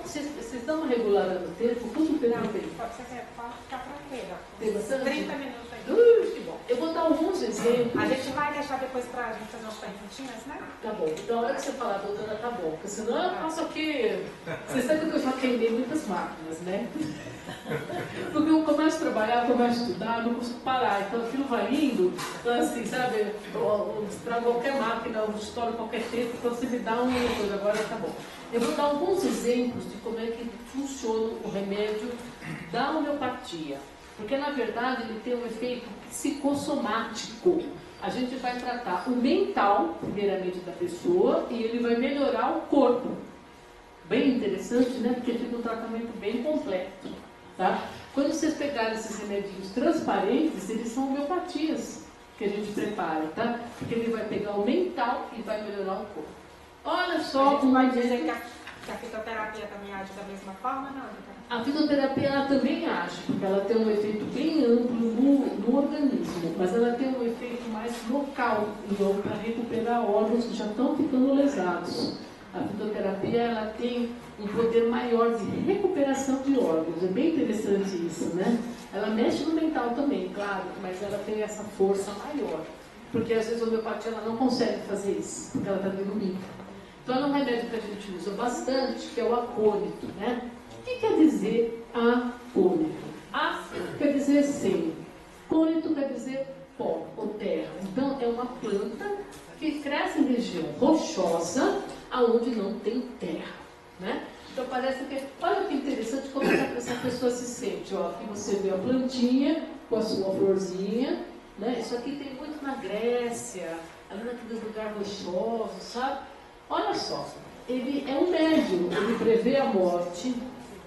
Vocês dão uma regulada no tempo? Quanto tempo tem? Você quer ficar tranquila? Tem bastante? 30 minutos aí. Que bom. Eu vou dar alguns exemplos. A gente vai deixar depois para a gente fazer umas perguntinhas, né? Tá bom. Então, a hora que você falar, doutora, tá bom. Porque senão eu faço aqui. Vocês sabem que eu já queimei muitas máquinas, né? Porque eu começo a trabalhar, eu começo a estudar, não consigo parar. Então aquilo vai indo, então, assim, sabe? Eu estrago qualquer máquina, eu estouro qualquer tempo, então você me dá uma coisa, agora tá bom. Eu vou dar alguns exemplos de como é que funciona o remédio da homeopatia. Porque, na verdade, ele tem um efeito psicossomático. A gente vai tratar o mental, primeiramente, da pessoa, e ele vai melhorar o corpo. Bem interessante, né? Porque fica um tratamento bem completo. Tá? Quando vocês pegarem esses remedinhos transparentes, eles são homeopatias que a gente prepara, tá? Porque ele vai pegar o mental e vai melhorar o corpo. Olha só como vai dizer que a fitoterapia também age da mesma forma, não? A fitoterapia ela também age, porque ela tem um efeito bem amplo no organismo, mas ela tem um efeito mais local, então, para recuperar órgãos que já estão ficando lesados. A fitoterapia ela tem um poder maior de recuperação de órgãos, é bem interessante isso, né? Ela mexe no mental também, claro, mas ela tem essa força maior, porque às vezes a homeopatia ela não consegue fazer isso, porque ela está diluída. Então, é um remédio que a gente usa bastante, que é o acônito, né? O que quer dizer acônito? A quer dizer sem. Cônito quer dizer pó ou terra. Então, é uma planta que cresce em região rochosa, aonde não tem terra, né? Então, parece que... Olha que interessante como essa pessoa se sente. Ó, aqui você vê a plantinha com a sua florzinha, né? Isso aqui tem muito na Grécia, ali naqueles lugares rochosos, sabe? Olha só, ele é um médium, ele prevê a morte.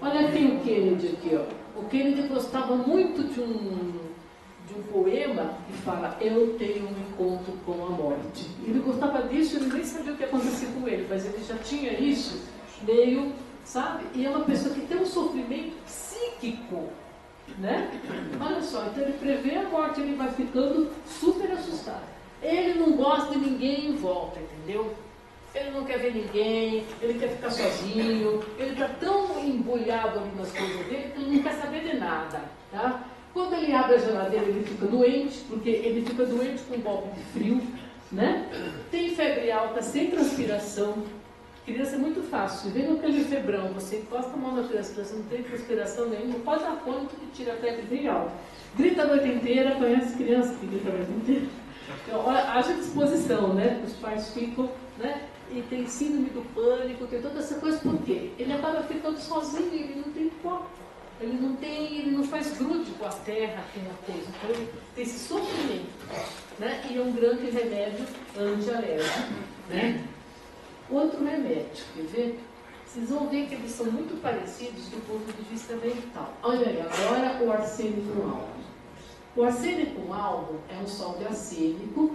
Olha aqui o Kennedy aqui, ó. O Kennedy gostava muito de um poema que fala, eu tenho um encontro com a morte. Ele gostava disso, ele nem sabia o que acontecia com ele, mas ele já tinha isso meio sabe? E é uma pessoa que tem um sofrimento psíquico, né? Olha só, então ele prevê a morte, ele vai ficando super assustado. Ele não gosta de ninguém em volta, entendeu? Ele não quer ver ninguém, ele quer ficar sozinho, ele está tão embrulhado ali nas coisas dele que ele não quer saber de nada, tá? Quando ele abre a geladeira, ele fica doente, porque ele fica doente com um golpe de frio, né? Tem febre alta, sem transpiração. Criança é muito fácil. Vem aquele febrão, você encosta a mão na criança, você não tem transpiração nenhuma, pode dar conta que tira a febre bem alta. Grita a noite inteira, conhece criança que grita a noite inteira? Então, haja disposição, né? Os pais ficam, né? E tem síndrome do pânico, tem toda essa coisa, por quê? Ele acaba ficando sozinho, ele não tem foco. Ele não faz grude com a terra, com a coisa. Então ele tem esse sofrimento, né? E é um grande remédio antialérgico, né? Outro remédio, quer ver? Vocês vão ver que eles são muito parecidos do ponto de vista mental. Olha aí, agora o arsênico aldo. O arsênico aldo é um sal de arsênico,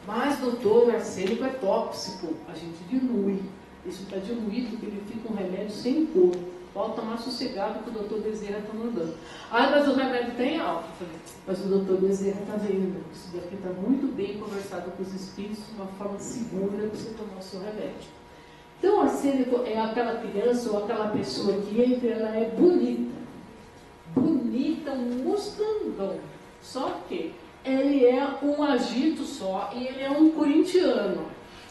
mas, doutor, o arsênico é tóxico. A gente dilui. Isso está diluído porque ele fica um remédio sem cor. Pode tomar sossegado que o doutor Bezerra está mandando. Ah, mas o remédio tem álcool. Mas o doutor Bezerra está vendo. Isso daqui está muito bem conversado com os espíritos de uma forma segura para você tomar o seu remédio. Então, o arsênico é aquela criança ou aquela pessoa que entra, ela é bonita. Bonita, um mustangão. Só que ele é um agito só e ele é um corintiano.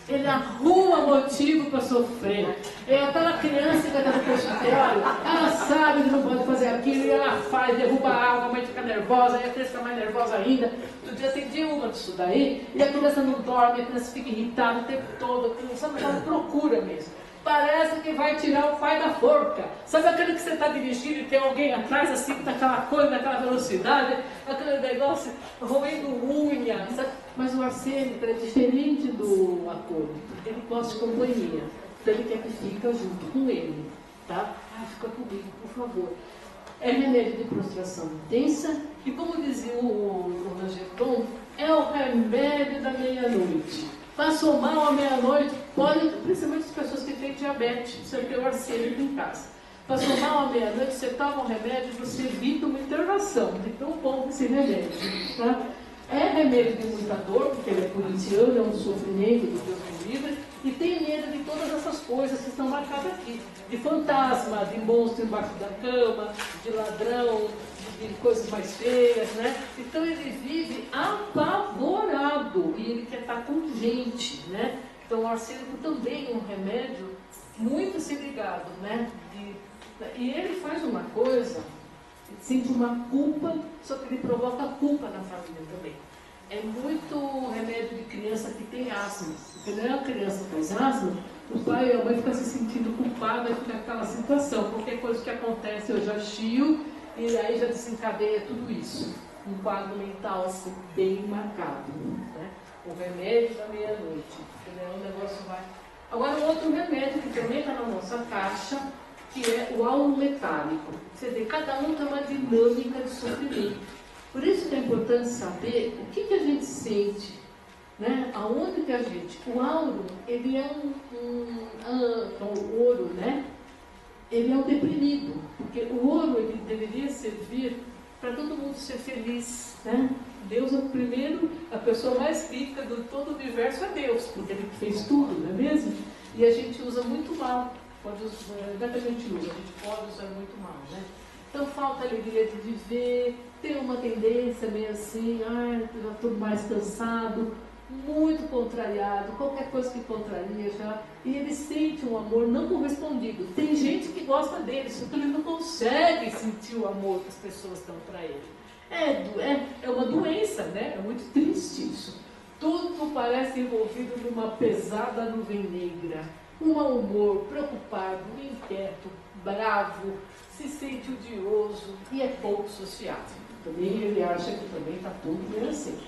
Ele arruma motivo para sofrer. É aquela criança que está no consultório, ela sabe que não pode fazer aquilo, e ela faz, derruba a água, a mãe fica nervosa, e a criança fica mais nervosa ainda. Outro dia atendi uma disso daí, e a criança não dorme, a criança fica irritada o tempo todo, a criança ela procura mesmo. Parece que vai tirar o pai da forca. Sabe aquele que você está dirigindo e tem alguém atrás, assim, daquela coisa, daquela velocidade, aquele negócio roendo unha, sabe? Mas o arsênico é diferente do atônico. Ele gosta de companhia. Então ele quer que fica junto com ele, tá? Ah, fica comigo, por favor. É remédio de prostração intensa e, como dizia o Rangeton, é o remédio da meia-noite. Passou mal à meia-noite, pode, principalmente as pessoas que têm diabetes, você tem o arsênico em casa. Passou mal à meia-noite, você toma um remédio e você evita uma internação. É tão bom esse remédio, tá? É remédio de muita dor, porque ele é corintiano, é um sofrimento do Deus me livre, e tem medo de todas essas coisas que estão marcadas aqui. De fantasma, de monstro embaixo da cama, de ladrão, de coisas mais feias, né? Então ele vive apavorado e ele quer estar com gente, né? Então o arsênico também é um remédio muito se ligado, né? E ele faz uma coisa, ele sente uma culpa, só que ele provoca culpa na família também. É muito remédio de criança que tem asma. Porque não é a criança que faz asma, o pai e a mãe ficam se sentindo culpados e fica aquela situação. Qualquer coisa que acontece eu já chio e aí já desencadeia tudo isso. Um quadro mental assim bem marcado, né? O remédio da meia-noite. O negócio vai. Agora um outro remédio que também está na nossa caixa, que é o álcool metálico. Você vê, cada um tem uma dinâmica de sofrimento. Por isso que é importante saber o que a gente sente, né? Aonde que a gente... O auro, ele é o ouro, né? Ele é um deprimido, porque o ouro ele deveria servir para todo mundo ser feliz, né? Deus é o primeiro, a pessoa mais rica de todo o universo é Deus, porque Ele fez tudo, não é mesmo? E a gente usa muito mal, não é que a gente usa, a gente pode usar muito mal, né? Então falta a alegria de viver, tem uma tendência meio assim, já estou mais cansado, muito contrariado, qualquer coisa que contraria já, e ele sente um amor não correspondido. Tem gente que gosta dele, só que ele não consegue sentir o amor que as pessoas dão para ele. É uma doença, né? É muito triste isso. Tudo parece envolvido numa pesada nuvem negra. Um mau humor, preocupado, inquieto, bravo, se sente odioso e é pouco sociável. Também ele acha que também está tudo bem assim.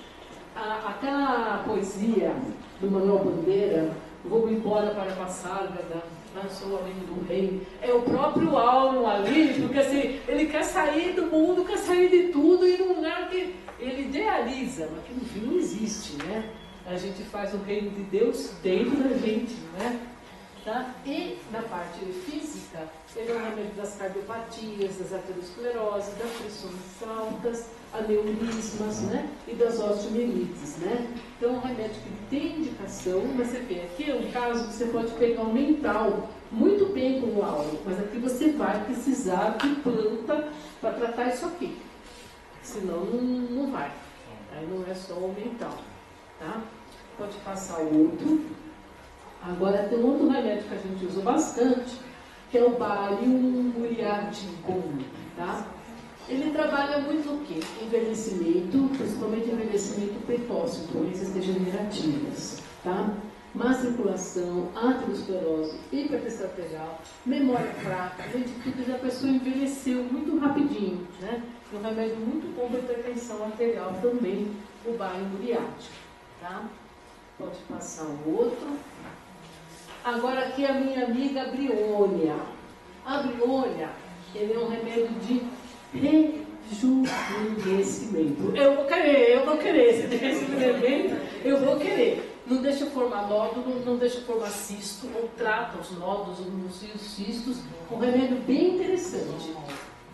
Aquela poesia do Manuel Bandeira, vou embora para Passárgada, sou o amigo do rei, é o próprio Auro ali, porque assim, ele quer sair do mundo, quer sair de tudo e num lugar que ele idealiza, mas que no fim não existe, né? A gente faz o reino de Deus dentro da gente, né? Tá? E na parte física, ele é um remédio das cardiopatias, das ateroscleroses, das pressões altas, aneurismas, né? E das osteomielites, né? Então é um remédio que tem indicação, mas você vê, aqui é um caso que você pode pegar um mental muito bem com o áureo, mas aqui você vai precisar de planta para tratar isso aqui, senão não vai. Aí não é só o mental, tá? Pode passar o outro. Agora tem um outro remédio que a gente usa bastante, que é o Barium muriaticum, tá? Ele trabalha muito o quê? Envelhecimento, principalmente envelhecimento precoce, doenças degenerativas, tá? Má circulação, aterosclerose, hipertensão arterial, memória fraca, além de tudo, a pessoa envelheceu muito rapidinho, né? É um remédio muito bom para hipertensão arterial também, o Barium muriático, tá? Pode passar o outro. Agora aqui a minha amiga Briônia. A Briônia, ele é um remédio de rejuvenescimento. Eu vou querer esse rejuvenescimento, eu vou querer. Não deixa formar nódulo, não deixa formar cisto, ou trata os nódulos, os cistos. Um remédio bem interessante.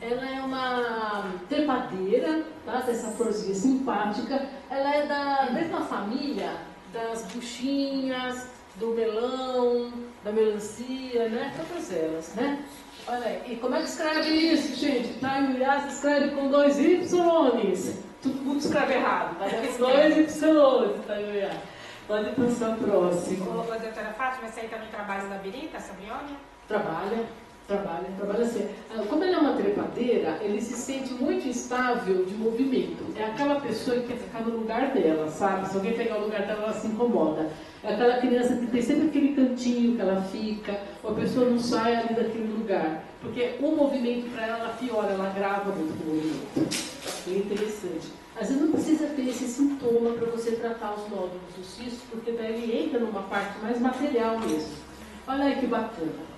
Ela é uma trepadeira, tá? Dessa florzinha simpática. Ela é da mesma família das buchinhas, do melão, da melancia, né? Todas elas, né? Olha aí, e como é que escreve isso, gente? Taimuriá se escreve com 2 Y. Todo mundo escreve errado, mas é 2 Y, Taimuriá. Pode passar o próximo. Ô, doutora Fátima, você aí também trabalha na birita, essa Briônia? Trabalha assim. Como ele é uma trepadeira, ele se sente muito instável de movimento. É aquela pessoa que quer ficar no lugar dela, sabe? Se alguém pegar o lugar dela, ela se incomoda. É aquela criança que tem sempre aquele cantinho que ela fica, ou a pessoa não sai ali daquele lugar. Porque o movimento para ela piora, ela agrava muito o movimento. É interessante. Às vezes não precisa ter esse sintoma para você tratar os nódulos do cisto, porque daí ele entra numa parte mais material mesmo. Olha aí que bacana.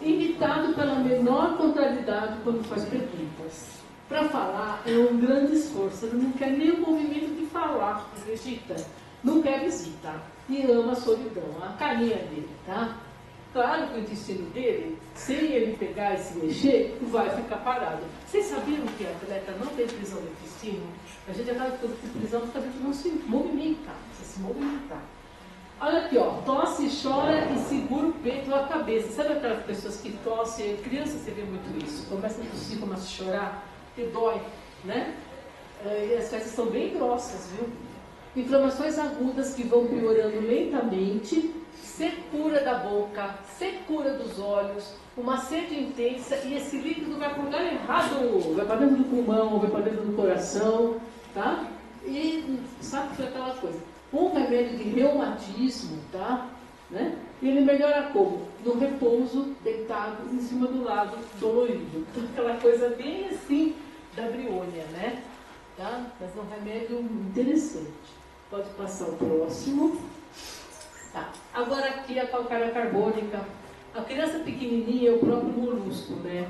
Irritado pela menor contrariedade quando faz perguntas. Para falar é um grande esforço, ele não quer nem o movimento de falar, acredita? Não quer visita e ama a solidão, a carinha dele, tá? Claro que o intestino dele, sem ele pegar e se mexer, vai ficar parado. Vocês sabiam que a atleta não tem prisão do intestino? A gente acaba ficando com prisão porque a gente não se movimenta, precisa se movimentar. Olha aqui, ó, tosse, chora e segura o peito ou a cabeça. Sabe aquelas pessoas que tossem? Criança, você vê muito isso. Começa a tossir, começa a chorar, porque dói, né? E as coisas são bem grossas, viu? Inflamações agudas que vão piorando lentamente, secura da boca, secura dos olhos, uma sede intensa e esse líquido vai para o lugar errado, vai para dentro do pulmão, vai para dentro do coração, tá? E sabe que é aquela coisa. Um remédio de reumatismo, tá? Né? E ele melhora como? No repouso, deitado, em cima do lado, dolorido. Então, aquela coisa bem assim da Briônia, né? Tá? Mas é um remédio interessante. Pode passar o próximo. Tá. Agora aqui a calcária carbônica. A criança pequenininha é o próprio molusco, né?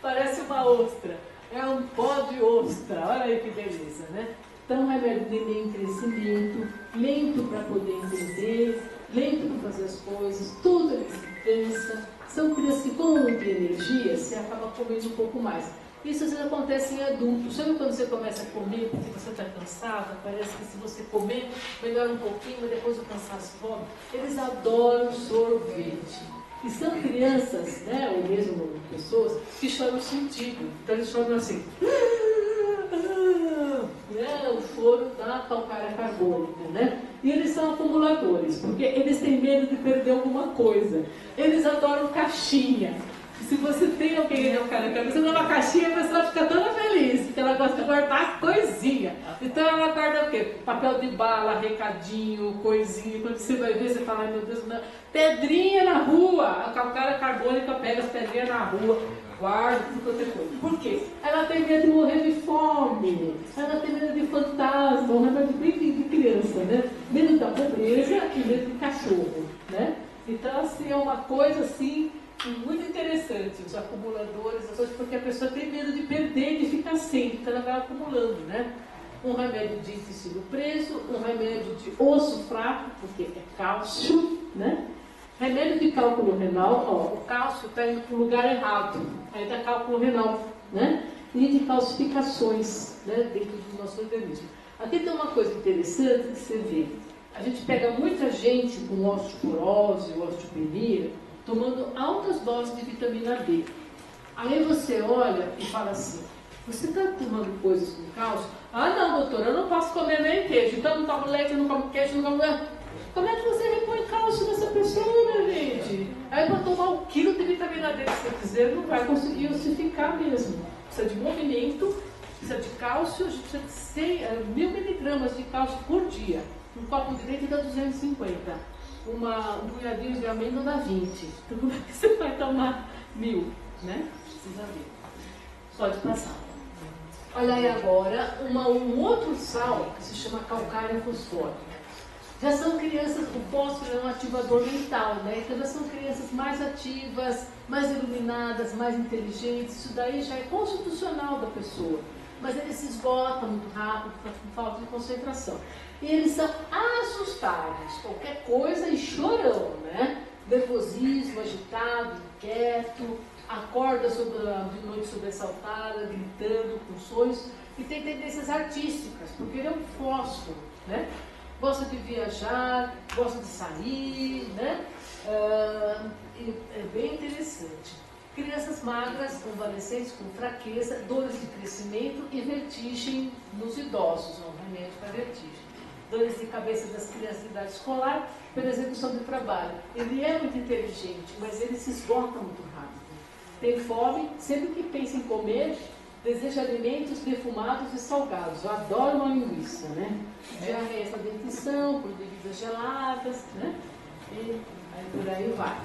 Parece uma ostra. É um pó de ostra. Olha aí que beleza, né? Então, um remédio de lento crescimento, lento para poder entender, lento para fazer as coisas, tudo ele se cansa. São crianças que, como não tem energia, você acaba comendo um pouco mais. Isso às vezes acontece em adultos. Sabe quando você começa a comer porque você está cansado? Parece que se você comer, melhora um pouquinho, mas depois o cansaço volta. Eles adoram sorvete. E são crianças, né, ou mesmo pessoas, que choram sentido. Então eles choram assim. O choro da calcária carbônica, né? E eles são acumuladores, porque eles têm medo de perder alguma coisa. Eles adoram caixinha. Se você tem alguém que calcária carbônica, você dá uma caixinha, a pessoa fica toda feliz, porque ela gosta de guardar coisinha. Então ela guarda o quê? Papel de bala, recadinho, coisinha. Quando você vai ver, você fala, ai meu Deus, não. Pedrinha na rua. A calcária carbônica pega as pedrinhas na rua, guarda, tudo quanto é coisa. Por quê? Ela tem medo de morrer de fome, ela tem medo de fantasma, um remédio bem de criança, né? Medo da pobreza e medo de cachorro, né? Então, assim, é uma coisa, assim, muito interessante, os acumuladores, porque a pessoa tem medo de perder, de ficar sem, então ela vai acumulando, né? Um remédio de intestino preso, um remédio de osso fraco, porque é cálcio, né? Remédio de cálculo renal, ó, o cálcio está indo para o lugar errado, aí dá cálculo renal, né? E de calcificações, né, dentro do nosso organismo. Aqui tem uma coisa interessante que você vê. A gente pega muita gente com osteoporose, osteopenia, tomando altas doses de vitamina D. Aí você olha e fala assim, você está tomando coisas com cálcio? Ah não, doutora, eu não posso comer nem queijo, então eu não tomo leite, eu não como queijo, eu não como... Como é que você repõe cálcio nessa pessoa, minha gente? Aí para tomar 1 quilo de vitamina D, se você quiser, não vai conseguir ossificar mesmo. Precisa de movimento, precisa de cálcio, a gente precisa de 1000 miligramas de cálcio por dia. Um copo de leite dá 250. Um punhadinho de amêndoa dá 20. Então como é que você vai tomar 1000? Né? Precisa ver. Pode passar. Olha aí agora um outro sal que se chama calcário fosfórico. Já são crianças, o fósforo é um ativador mental, né? Então já são crianças mais ativas, mais iluminadas, mais inteligentes. Isso daí já é constitucional da pessoa. Mas eles se esgotam muito rápido, com falta de concentração. E eles são assustados, qualquer coisa e chorão, né? Nervosismo, agitado, inquieto, acorda de noite sobressaltada, gritando, com sonhos, e tem tendências artísticas, porque ele é um fósforo, né? Gosta de viajar, gosta de sair, né? É bem interessante. Crianças magras, convalescentes, com fraqueza, dores de crescimento e vertigem nos idosos, um remédio para vertigem. Dores de cabeça das crianças de idade escolar pela execução do trabalho. Ele é muito inteligente, mas ele se esgota muito rápido. Tem fome, sempre que pensa em comer, deseja alimentos defumados e salgados. Eu adoro uma linguiça, né? Diarreia essa dentição, por bebidas geladas, né? E aí por aí vai.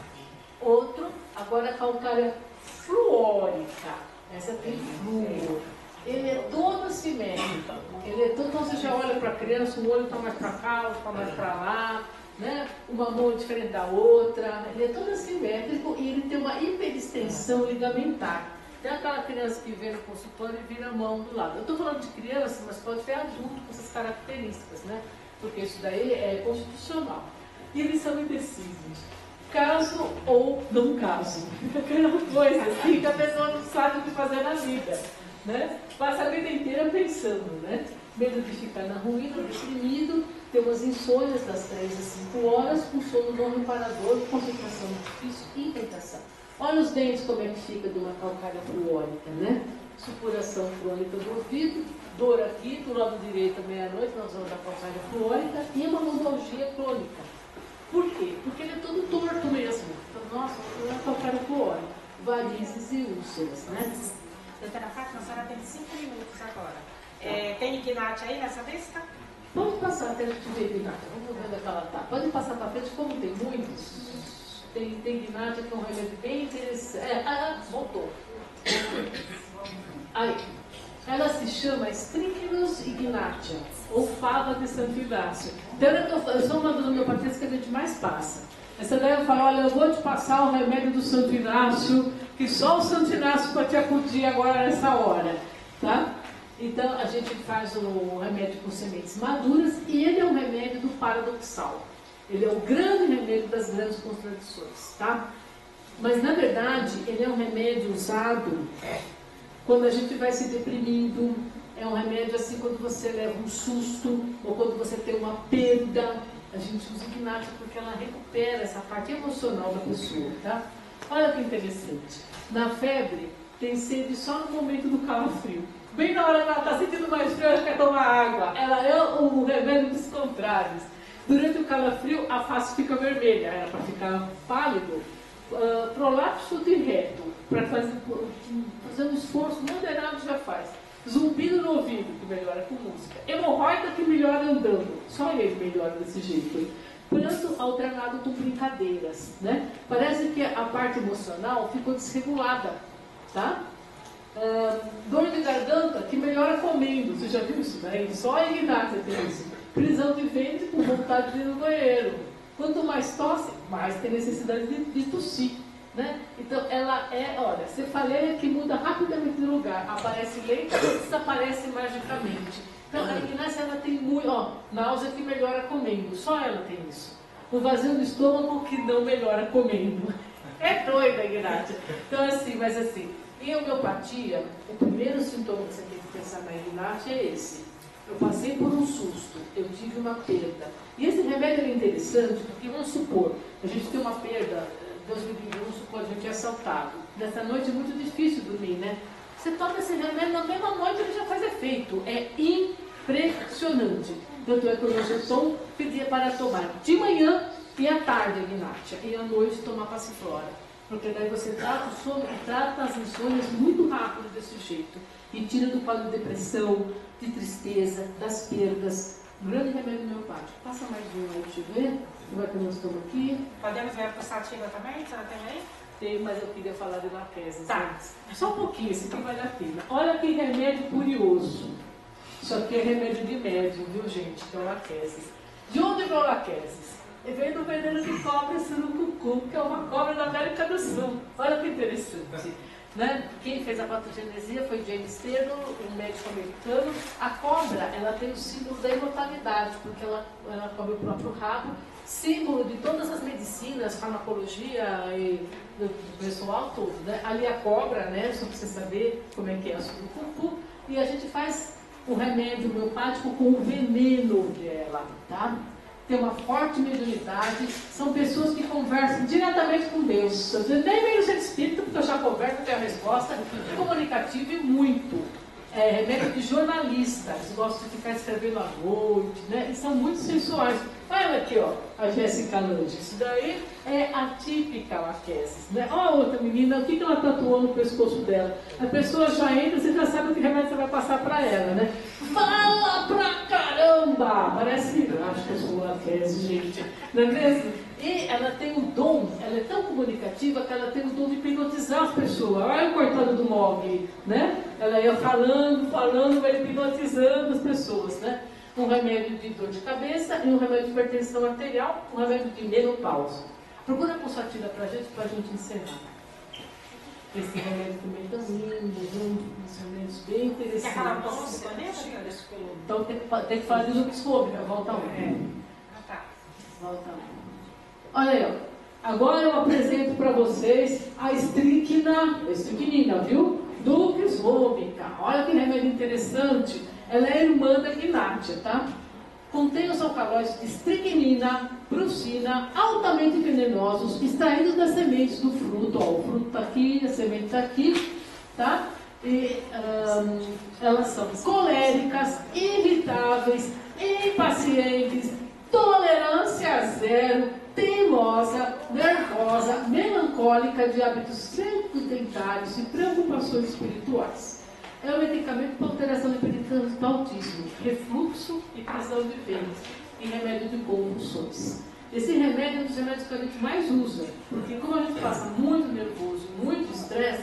Outro, agora a calcária fluórica. Essa tem flúor. Ele é todo assimétrico. Ele é todo, então você já olha para a criança, um olho está mais para cá, outro está mais para lá, né? Uma mão é diferente da outra. Ele é todo assimétrico e ele tem uma hiperextensão ligamentar. Tem aquela criança que vê no consultório e vira a mão do lado. Eu estou falando de criança, mas pode ter adulto com essas características, né? Porque isso daí é constitucional. E eles são indecisos. Caso ou não caso. Aquela coisa assim que a pessoa não sabe o que fazer na vida, né? Passa a vida inteira pensando, né? Medo de ficar na ruína, deprimido, ter umas insônias das 3 a 5 horas, com sono não reparador, concentração difícil e irritação. Olha os dentes como é que fica de uma calcária fluórica, né? Supuração crônica do ouvido, dor aqui, do lado direito à meia-noite, nós vamos da calcária fluórica, e uma lombalgia crônica. Por quê? Porque ele é todo torto mesmo. Então, nossa, é uma calcária fluórica. Varizes e úlceras, né? Doutora Fátima, a senhora tem 5 minutos agora. Tem Ignat aí nessa lista? Vamos passar até a gente ver Ignat. Vamos ver onde é que ela está. Pode passar para frente, como tem muitos. Tem Ignat, que é um remédio bem interessante. Voltou. Aí. Ela se chama Strychnos ignatia, ou fava de Santo Inácio. Então, eu sou uma das homeopatias que a gente mais passa. Essa daí eu falo, olha, eu vou te passar o remédio do Santo Inácio, que só o Santo Inácio pode te acudir agora nessa hora, tá? Então, a gente faz o remédio com sementes maduras, e ele é um remédio do paradoxal. Ele é o grande remédio das grandes contradições, tá? Mas, na verdade, ele é um remédio usado quando a gente vai se deprimindo. É um remédio assim quando você leva um susto, ou quando você tem uma perda. A gente usa Ignatia porque ela recupera essa parte emocional da pessoa, tá? Olha que interessante. Na febre, tem sede só no momento do calafrio. Bem na hora que ela está sentindo mais frio, ela quer tomar água. Ela é o remédio dos contrários. Durante o calafrio, a face fica vermelha. Era para ficar pálido. Prolapso de reto, para fazer um esforço moderado já faz. Zumbido no ouvido, que melhora com música. Hemorroida, que melhora andando. Só ele melhora desse jeito. Pranto alternado com brincadeiras, né? Parece que a parte emocional ficou desregulada, tá? Dor de garganta, que melhora comendo. Você já viu isso daí? Só a Ignatia tem isso. Prisão de ventre com vontade de ir no banheiro. Quanto mais tosse, mais tem necessidade de tossir, né? Então, ela é, olha, cefaleia que muda rapidamente de lugar. Aparece lenta e desaparece magicamente. Então, a Ignácia, ela tem muito, náusea que melhora comendo. Só ela tem isso. O vazio do estômago que não melhora comendo. É doida, Ignácia. Então, assim, mas assim, em homeopatia, o primeiro sintoma que você tem que pensar na Ignácia é esse. Eu passei por um susto, eu tive uma perda. E esse remédio é interessante porque, vamos supor, a gente tem uma perda, Deus me livre, vamos supor, a gente é assaltado. Nessa noite é muito difícil dormir, né? Você toma esse remédio, na mesma noite ele já faz efeito. É impressionante. Tanto é que o Rogerson pedia para tomar de manhã e à tarde a Ignácia, e à noite tomar passiflora. Porque daí você trata o sono e trata as insônias muito rápido desse jeito. E tira do quadro de depressão, de tristeza, das perdas. Um grande remédio homeopático. Passa mais um aí, deixa eu ver. Vai que nós estamos aqui. Podemos ver a pulsativa também? Você não tem aí? Tem, mas eu queria falar de laqueses. Tá. Só um pouquinho, esse aqui vale a pena. Olha que remédio curioso. Isso aqui é remédio de médium, viu, gente? Que é o laqueses. De onde veio o laqueses? Ele veio do veneno de cobra surucucu, que é uma cobra da América do Sul. Olha que interessante. Né? Quem fez a patogenesia foi James Taylor, um médico americano. A cobra, ela tem o símbolo da imortalidade, porque ela come o próprio rabo, símbolo de todas as medicinas, farmacologia e do pessoal todo. Né? Ali a cobra, né? Só para você saber como é que é a surucucu, e a gente faz o remédio homeopático com o veneno dela, tá? Tem uma forte mediunidade, são pessoas que conversam diretamente com Deus. Eu nem venho no centro espírita, porque eu já converso, tenho a resposta, é comunicativo e muito. É remédio de jornalista, eles gostam de ficar escrevendo à noite, né? E são muito sensuais. Olha aqui, ó, a Jéssica Lange. Isso daí é a típica laqueses, né? Olha a outra menina, o que ela tatuou no pescoço dela? A pessoa já entra, você já sabe o que remédio você vai passar para ela, né? Fala pra caramba! Parece, acho que eu sou laqueses, gente. Não é mesmo? E ela tem o dom, ela é tão comunicativa que ela tem o dom de hipnotizar as pessoas. Olha o coitado do Mogli, né? Ela ia falando, vai hipnotizando as pessoas, né? Um remédio de dor de cabeça e um remédio de hipertensão arterial, um remédio de menopausa. Procura a pulsatina pra gente encerrar. Esse remédio também é tão lindo, uns remédios bem interessantes. É aquela tosse, né? Então tem que fazer o psicólogo, volta um. Tá. Volta um. Olha aí, ó. Agora eu apresento para vocês a estricnina, viu? Dulcis vomica. Olha que remédio interessante. Ela é irmã da Ignácia, tá? Contém os alcaloides de estricnina, brucina, altamente venenosos, extraídos das sementes do fruto. Ó, o fruto está aqui, a semente está aqui, tá? E elas são coléricas, irritáveis, impacientes, tolerância zero, teimosa, nervosa, melancólica, de hábitos sedentários e preocupações espirituais. É um medicamento para alteração de penitência do autismo, refluxo e prisão de ventre e remédio de convulsões. Esse remédio é um dos remédios que a gente mais usa, porque como a gente passa muito nervoso, muito estresse,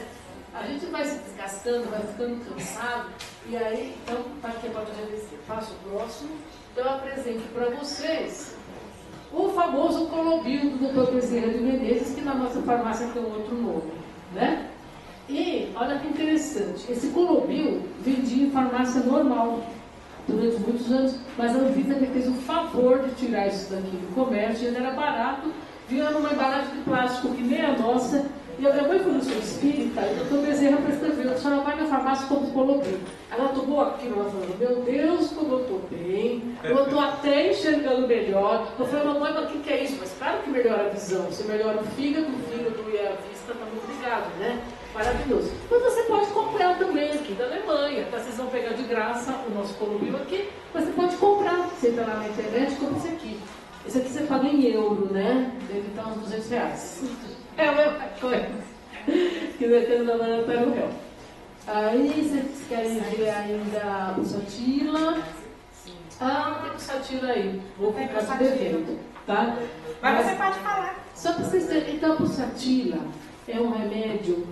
a gente vai se desgastando, vai ficando cansado, e aí, então, para que pode acontecer? Passo o próximo, então eu apresento para vocês o famoso Colobil do Dr. Bezerra de Menezes, que na nossa farmácia tem um outro nome, né? E, olha que interessante, esse Colobil vendia em farmácia normal durante muitos anos, mas a Anvisa me fez o favor de tirar isso daqui do comércio, ele era barato, vinha numa embalagem de plástico que nem a nossa, e a minha mãe foi no seu espírita, e o doutor Bezerra prescreveu, a senhora vai na farmácia e compra o Colobil. Ela tomou aquilo, ela falou, meu Deus, como eu estou bem, eu estou até enxergando melhor. Eu falei, mamãe, mas o que é isso? Mas claro que melhora a visão, você melhora o fígado e a vista, tá muito ligado, né? Maravilhoso. Mas você pode comprar também aqui da Alemanha, tá? Vocês vão pegar de graça o nosso Colobil aqui, mas você pode comprar. Você entra lá na internet e compra esse aqui. Esse aqui você paga em euro, né? Deve estar uns R$200. É a mesma coisa. Que depende da manhã para o réu. Aí vocês querem ver ainda a pulsatila. Ah, não tem pulsatila aí. Vou ficar te devendo, tá? Mas você pode falar. Só para vocês terem, então a pulsatila é um remédio,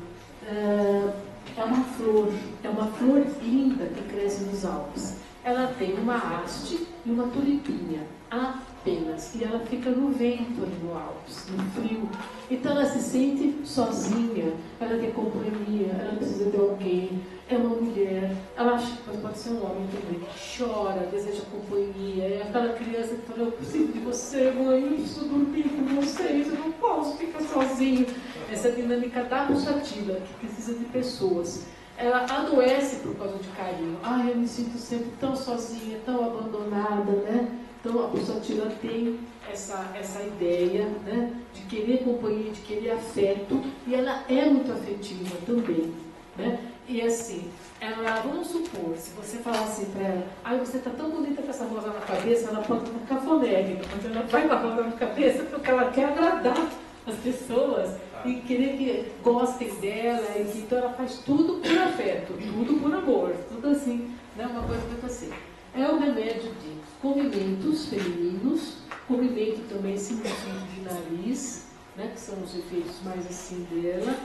é uma flor linda que cresce nos Alpes. Ela tem uma haste e uma tulipinha, apenas. E ela fica no vento ali no Alpes, no frio. Então ela se sente sozinha, ela tem companhia, ela precisa de alguém, é uma mulher, ela acha que pode ser um homem também, que chora, deseja companhia, é aquela criança falei, eu preciso de você, mãe, eu preciso dormir com vocês, eu não posso ficar sozinho. Essa dinâmica da pulsativa, que precisa de pessoas. Ela adoece por causa de carinho. Ai, eu me sinto sempre tão sozinha, tão abandonada, né? Então a pulsativa tem essa ideia, né, de querer companhia, de querer afeto, e ela é muito afetiva também, né? E assim, ela, vamos supor, se você falar assim para ela, ai, você está tão bonita com essa rosa na cabeça, ela pode ficar fonérica, mas ela vai com a rosa na cabeça porque ela quer agradar as pessoas e querer que gostem dela, e que, então ela faz tudo por afeto, tudo por amor, tudo assim, né? Uma coisa muito assim. É o remédio de comimentos femininos, comimento também simplesmente de nariz, né, que são os efeitos mais assim dela,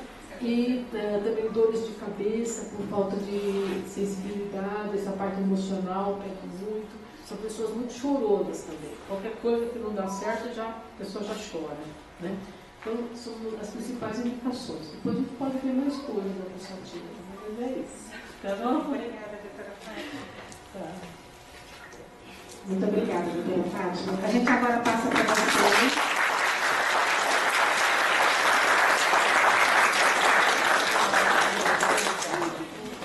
e também dores de cabeça por falta de sensibilidade, essa parte emocional pega muito. São pessoas muito choronas também. Qualquer coisa que não dá certo, a pessoa já chora, né? Então, são as principais indicações. Depois a gente pode ver mais coisas da pulsativa, mas é isso. Tá bom? Obrigada, doutora Fátima. Tá. Muito obrigada, doutora Fátima. A gente agora passa para vocês.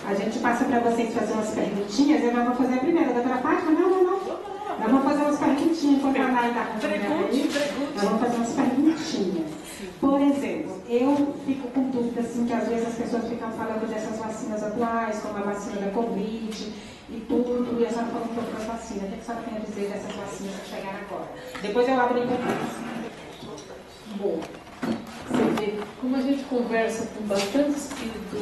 A gente passa para vocês fazer umas perguntinhas. Eu já vou fazer a primeira, doutora Fátima? Não. Nós vamos fazer umas perguntinhas, enquanto a Nay está respondendo. Nós vamos fazer umas perguntinhas. Por exemplo, eu fico com dúvida, assim, que às vezes as pessoas ficam falando dessas vacinas atuais, como a vacina da Covid e tudo, e a senhora falou um pouco das vacinas. O que a senhora tem a dizer dessas vacinas que chegaram agora? Depois eu abro em conversa. Bom, você vê, como a gente conversa com bastante espírito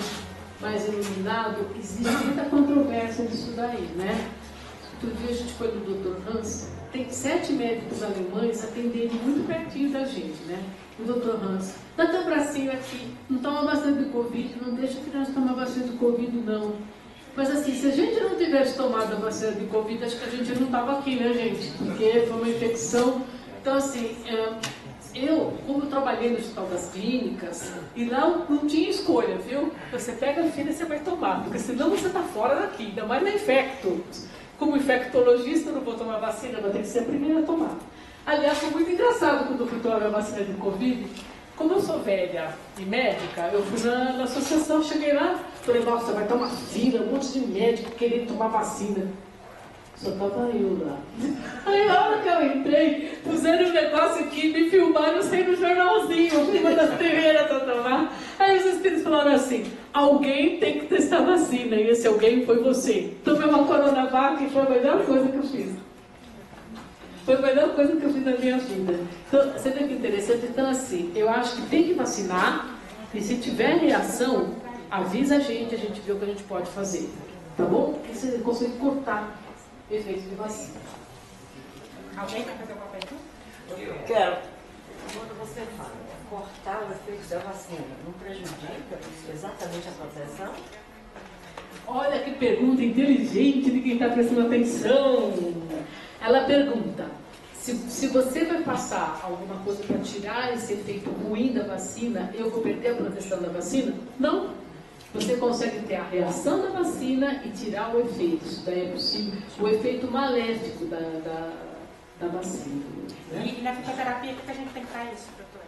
mais iluminado, existe muita controvérsia disso daí, né? Outro dia a gente foi no Dr. Hans, tem 7 médicos alemães atendendo muito pertinho da gente, né? O Dr. Hans, dá teu bracinho aqui, não toma vacina de Covid, não deixa a criança tomar vacina de Covid, não. Mas assim, se a gente não tivesse tomado a vacina de Covid, acho que a gente não estava aqui, né, gente? Porque foi uma infecção. Então, assim, como eu trabalhei no Hospital das Clínicas, e lá não tinha escolha, viu? Você pega a filha e você vai tomar, porque senão você está fora daqui, ainda mais na infecto. Como infectologista, eu não vou tomar vacina, vou ter que ser a primeira a tomar. Aliás, foi muito engraçado quando eu fui tomar a vacina de Covid. Como eu sou velha e médica, eu fui na associação, cheguei lá, falei, nossa, vai tomar fila, um monte de médico querendo tomar vacina. Só estava eu lá. Aí na hora que eu entrei, puseram um negócio aqui, me filmaram, saí no jornalzinho, eu fui uma das primeiras a tomar. Aí os espíritos falaram assim, alguém tem que testar vacina, e esse alguém foi você. Tomei uma Coronavac e foi a melhor coisa que eu fiz. Foi a melhor coisa que eu fiz na minha vida. Então, você vê que interessante? Então, assim, eu acho que tem que vacinar, e se tiver reação, avisa a gente vê o que a gente pode fazer. Tá bom? Porque você consegue cortar efeito de vacina. Alguém quer fazer uma pergunta? Quero. Quando você fala cortar o efeito da vacina, não prejudica exatamente a proteção? Olha que pergunta inteligente de quem está prestando atenção. Ela pergunta, se você vai passar alguma coisa para tirar esse efeito ruim da vacina, eu vou perder a proteção da vacina? Não. Você consegue ter a reação da vacina e tirar o efeito. Isso daí é possível. O efeito maléfico da vacina. Né? E na fitoterapia, o que a gente tem para isso, doutora?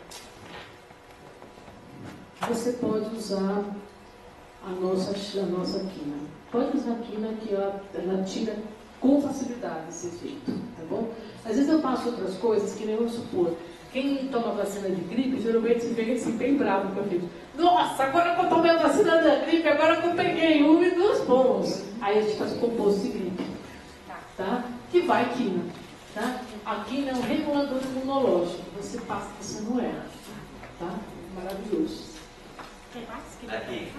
Você pode usar a nossa quina. Pode usar a quina que ela tira com facilidade esse efeito, tá bom? Às vezes eu faço outras coisas, que nem eu supor. Quem toma vacina de gripe, geralmente vem assim, bem bravo com a gripe. Nossa, agora que eu tomei a vacina da gripe, agora que eu peguei 1 e 2 bons. Aí a gente faz composto de gripe, tá? Que vai quina, tá? A quina é um regulador imunológico. Você passa, você não erra, tá? Maravilhoso. Quem mais? Aqui.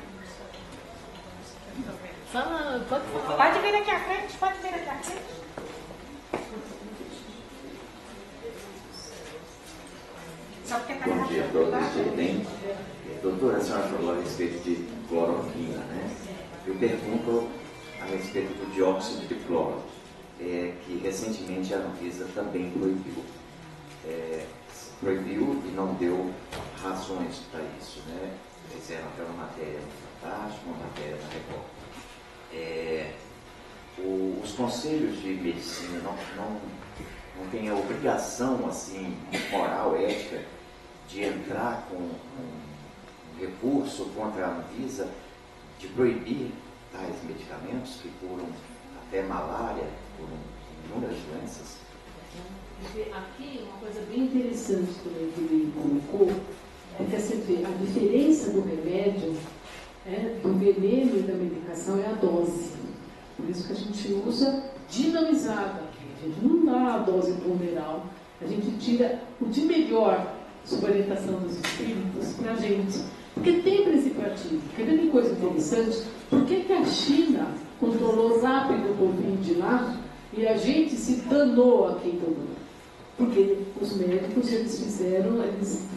Fala, pode falar. Pode vir aqui à frente, pode vir aqui à frente. Só porque está Bom dia a todos, tudo bem? na Doutora, a senhora falou a respeito de cloroquina, né? Eu pergunto a respeito do dióxido de cloro, que recentemente a Anvisa também proibiu. Proibiu e não deu razões para isso, né? Fizeram aquela matéria no Fantástico, uma matéria na Record. Os conselhos de medicina não tem a obrigação assim, moral, ética, de entrar com um recurso contra a Anvisa de proibir tais medicamentos que curam até malária, curam inúmeras doenças? Aqui, uma coisa bem interessante também que ele colocou é que você vê, a diferença do remédio, do veneno e da medicação é a dose. Por isso que a gente usa dinamizada aqui. A gente não dá a dose ponderal, a gente tira o de melhor sob a orientação dos espíritos para a gente. Porque tem princípio ativo. Quer ver que coisa interessante? Por que a China controlou rápido o Covid lá e a gente se danou aqui em todo? Porque os médicos, eles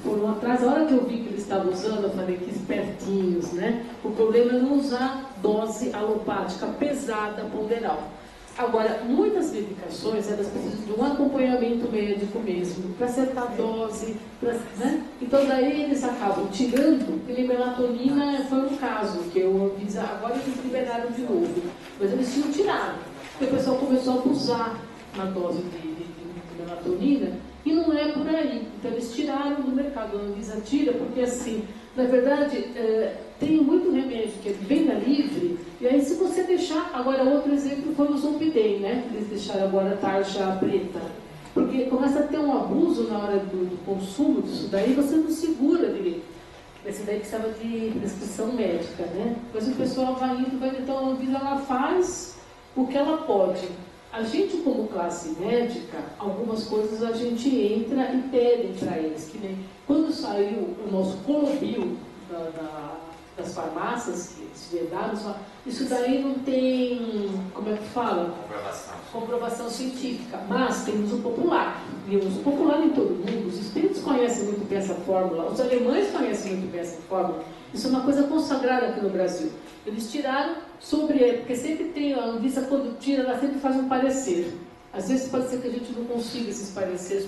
foram atrás. A hora que eu vi que eles estavam usando, eu falei que espertinhos, né? O problema é não usar dose alopática pesada, ponderal. Agora, muitas medicações, elas precisam de um acompanhamento médico mesmo, para acertar a dose, né? Então, daí eles acabam tirando, e melatonina foi um caso, que eu aviso, agora eles liberaram de novo, mas eles tinham tirado, porque o pessoal começou a abusar na dose de melatonina, e não é por aí. Então, eles tiraram do mercado, a Anvisa tira, porque assim, na verdade, tem muito remédio que é de venda livre, e aí se você deixar, agora outro exemplo foi o Zolpidem, né? Eles deixaram agora a tarja preta, porque começa a ter um abuso na hora do consumo disso daí, você não segura direito. Esse daí precisava de prescrição médica, né? Depois o pessoal vai indo, então a Anvisa ela faz o que ela pode. A gente, como classe médica, algumas coisas a gente entra e pedem para eles, que nem quando saiu o nosso Colobio das farmácias, que eles vedaram, isso daí não tem, como é que fala? Comprovação científica, mas tem uso popular, e o uso popular em todo mundo. Os espíritos conhecem muito bem essa fórmula, os alemães conhecem muito bem essa fórmula. Isso é uma coisa consagrada aqui no Brasil. Eles tiraram sobre ele, porque sempre tem, a Anvisa quando tira, ela sempre faz um parecer. Às vezes pode ser que a gente não consiga esses pareceres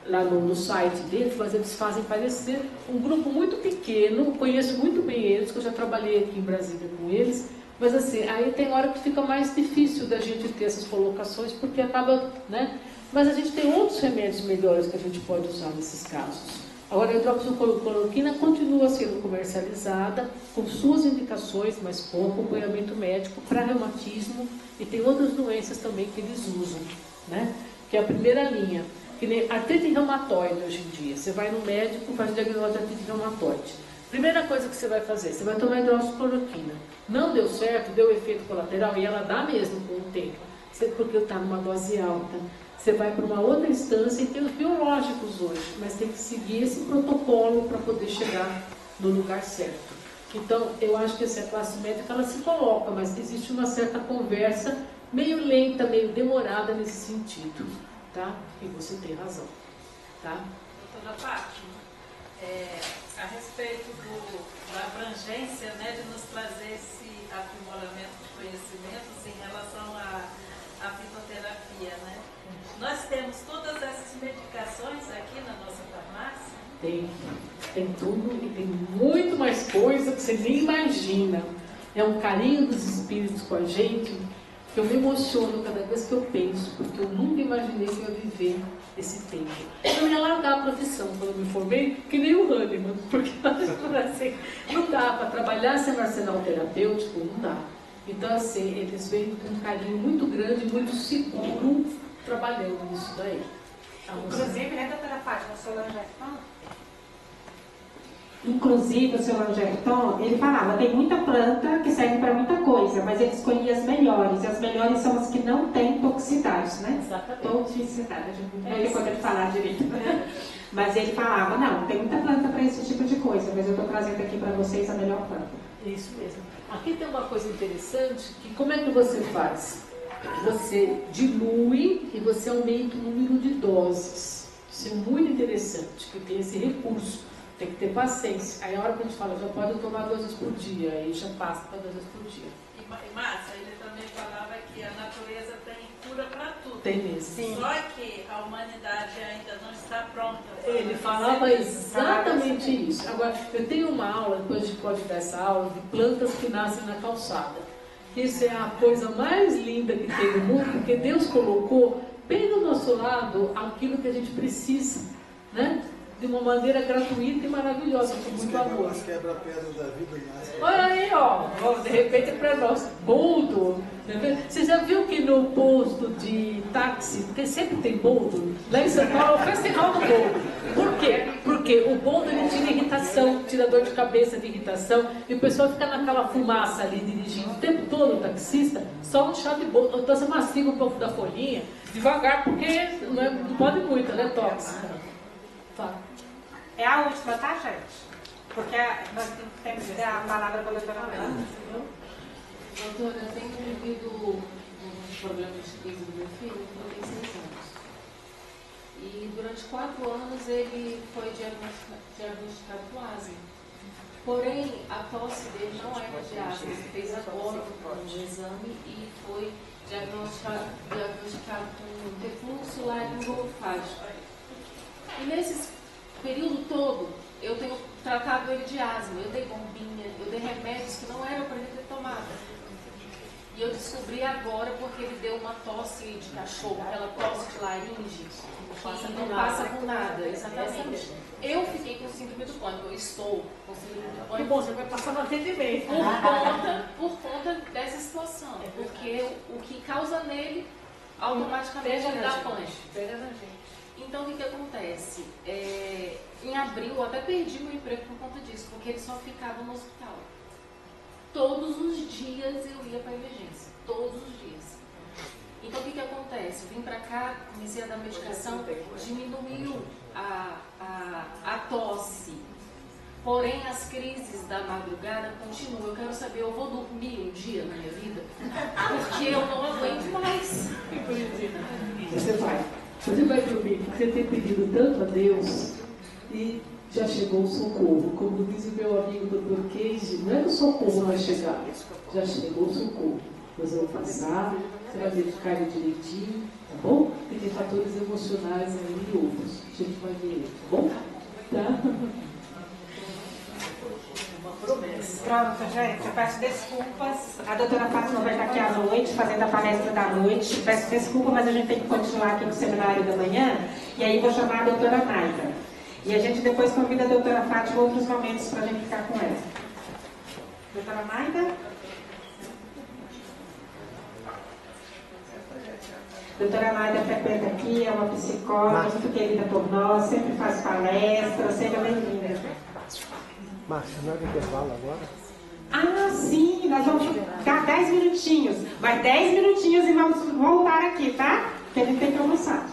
lá no site deles, mas eles fazem parecer. Um grupo muito pequeno, conheço muito bem eles, que eu já trabalhei aqui em Brasília com eles, mas assim, aí tem hora que fica mais difícil da gente ter essas colocações, porque acaba, né? Mas a gente tem outros remédios melhores que a gente pode usar nesses casos. Agora, a hidroxicloroquina continua sendo comercializada com suas indicações, mas com acompanhamento médico para reumatismo e tem outras doenças também que eles usam, né? Que é a primeira linha, que nem artrite reumatoide hoje em dia. Você vai no médico, faz o diagnóstico de artrite reumatoide. Primeira coisa que você vai fazer, você vai tomar hidroxicloroquina. Não deu certo, deu efeito colateral, e ela dá mesmo com o tempo, porque está numa dose alta. Você vai para uma outra instância e tem os biológicos hoje, mas tem que seguir esse protocolo para poder chegar no lugar certo. Então, eu acho que essa classe médica ela se coloca, mas existe uma certa conversa meio lenta, meio demorada nesse sentido, tá? E você tem razão, tá? Doutora Fátima, a respeito da abrangência, né, de nos trazer esse aprimoramento de conhecimentos em relação à fitoterapia, né? Nós temos todas essas medicações aqui na nossa farmácia? Tem tudo e tem muito mais coisa que você nem imagina. É um carinho dos espíritos com a gente que eu me emociono cada vez que eu penso, porque eu nunca imaginei que eu ia viver esse tempo. Eu ia largar a profissão quando eu me formei, que nem o Hahnemann, porque assim, não dá para trabalhar sem arsenal terapêutico, não dá. Então, assim, eles vêm com um carinho muito grande, muito seguro, trabalhando nisso daí. Inclusive, né, doutora Fátima, o seu Langerton? Inclusive, o seu Langerton, ele falava, tem muita planta que serve para muita coisa, mas ele escolhia as melhores, e as melhores são as que não têm toxicidade, né? Exatamente. Toxicidade, a gente não tem poder falar direito. Mas ele falava, não, tem muita planta para esse tipo de coisa, mas eu estou trazendo aqui para vocês a melhor planta. Isso mesmo. Aqui tem uma coisa interessante, que como é que você faz? Você dilui e você aumenta o número de doses. Isso é muito interessante, que tem esse recurso. Tem que ter paciência. Aí a hora que a gente fala, já pode tomar 2 vezes por dia, aí já passa para 2 vezes por dia. E Márcia, ele também falava que a natureza tem cura para tudo. Tem mesmo. Sim. Só que a humanidade ainda não está pronta. Ele falava exatamente isso. Agora, eu tenho uma aula, depois a gente pode dar essa aula, de plantas que nascem na calçada. Isso é a coisa mais linda que tem no mundo, porque Deus colocou bem do nosso lado aquilo que a gente precisa, né? De uma maneira gratuita e maravilhosa, com muito amor. As quebra-pedras da vida, Olha aí, ó, de repente é para nós, boldo. Você já viu que no posto de táxi, porque sempre tem boldo, lá em São Paulo é o festival do boldo. Por quê? Porque o boldo ele tira irritação, tira dor de cabeça de irritação, e o pessoal fica naquela fumaça ali dirigindo o tempo todo, o taxista, só um chá de boldo. Então você mastiga um pouco da folhinha, devagar, porque não pode muito, ela é tóxica. Tá. É a última, tá, gente? Porque nós temos que dar a palavra para a doutora Maria. Doutora, eu tenho vivido um problema de crise do meu filho, ele tem 6 anos. E durante 4 anos ele foi diagnosticado com asma. Porém, a tosse dele não era de asma. Ele fez agora um exame e foi diagnosticado com refluxo laringofágico. E nesse período todo, eu tenho tratado ele de asma. Eu dei bombinha, eu dei remédios que não eram para ele ter tomado. E eu descobri agora porque ele deu uma tosse de cachorro, aquela tosse de laringe, que não passa com nada, exatamente. Eu fiquei com síndrome do pânico, eu estou com síndrome do pânico. Que bom, você vai passar no atendimento. Por conta dessa situação, porque o que causa nele, automaticamente ele dá pânico. Então, o que acontece? Em abril, eu até perdi meu emprego por conta disso, porque ele só ficava no hospital. Todos os dias eu ia para a emergência, todos os dias. Então, o que acontece? Eu vim para cá, comecei a dar medicação, diminuiu a tosse. Porém, as crises da madrugada continuam. Eu quero saber, eu vou dormir um dia na minha vida? Porque eu não aguento mais. Você vai dormir porque você tem pedido tanto a Deus e já chegou o socorro. Como diz o meu amigo Dr. Cage, não é que o socorro vai chegar, já chegou o socorro. Nós vamos passar, você vai verificar ele direitinho, tá bom? Porque tem fatores emocionais aí e outros. A gente vai ver, tá bom? Tá? Pronto, gente, eu peço desculpas. A doutora Fátima vai estar aqui à noite, fazendo a palestra da noite. Peço desculpa, mas a gente tem que continuar aqui no seminário da manhã. E aí vou chamar a doutora Maida. E a gente depois convida a doutora Fátima outros momentos para a gente ficar com ela. Doutora Maida? Doutora Maida frequenta aqui, é uma psicóloga muito querida por nós, sempre faz palestra, seja bem-vinda. Márcia, não é do intervalo agora? Ah, sim, nós vamos ficar 10 minutinhos. Mais 10 minutinhos e vamos voltar aqui, tá? Porque a gente tem que almoçar.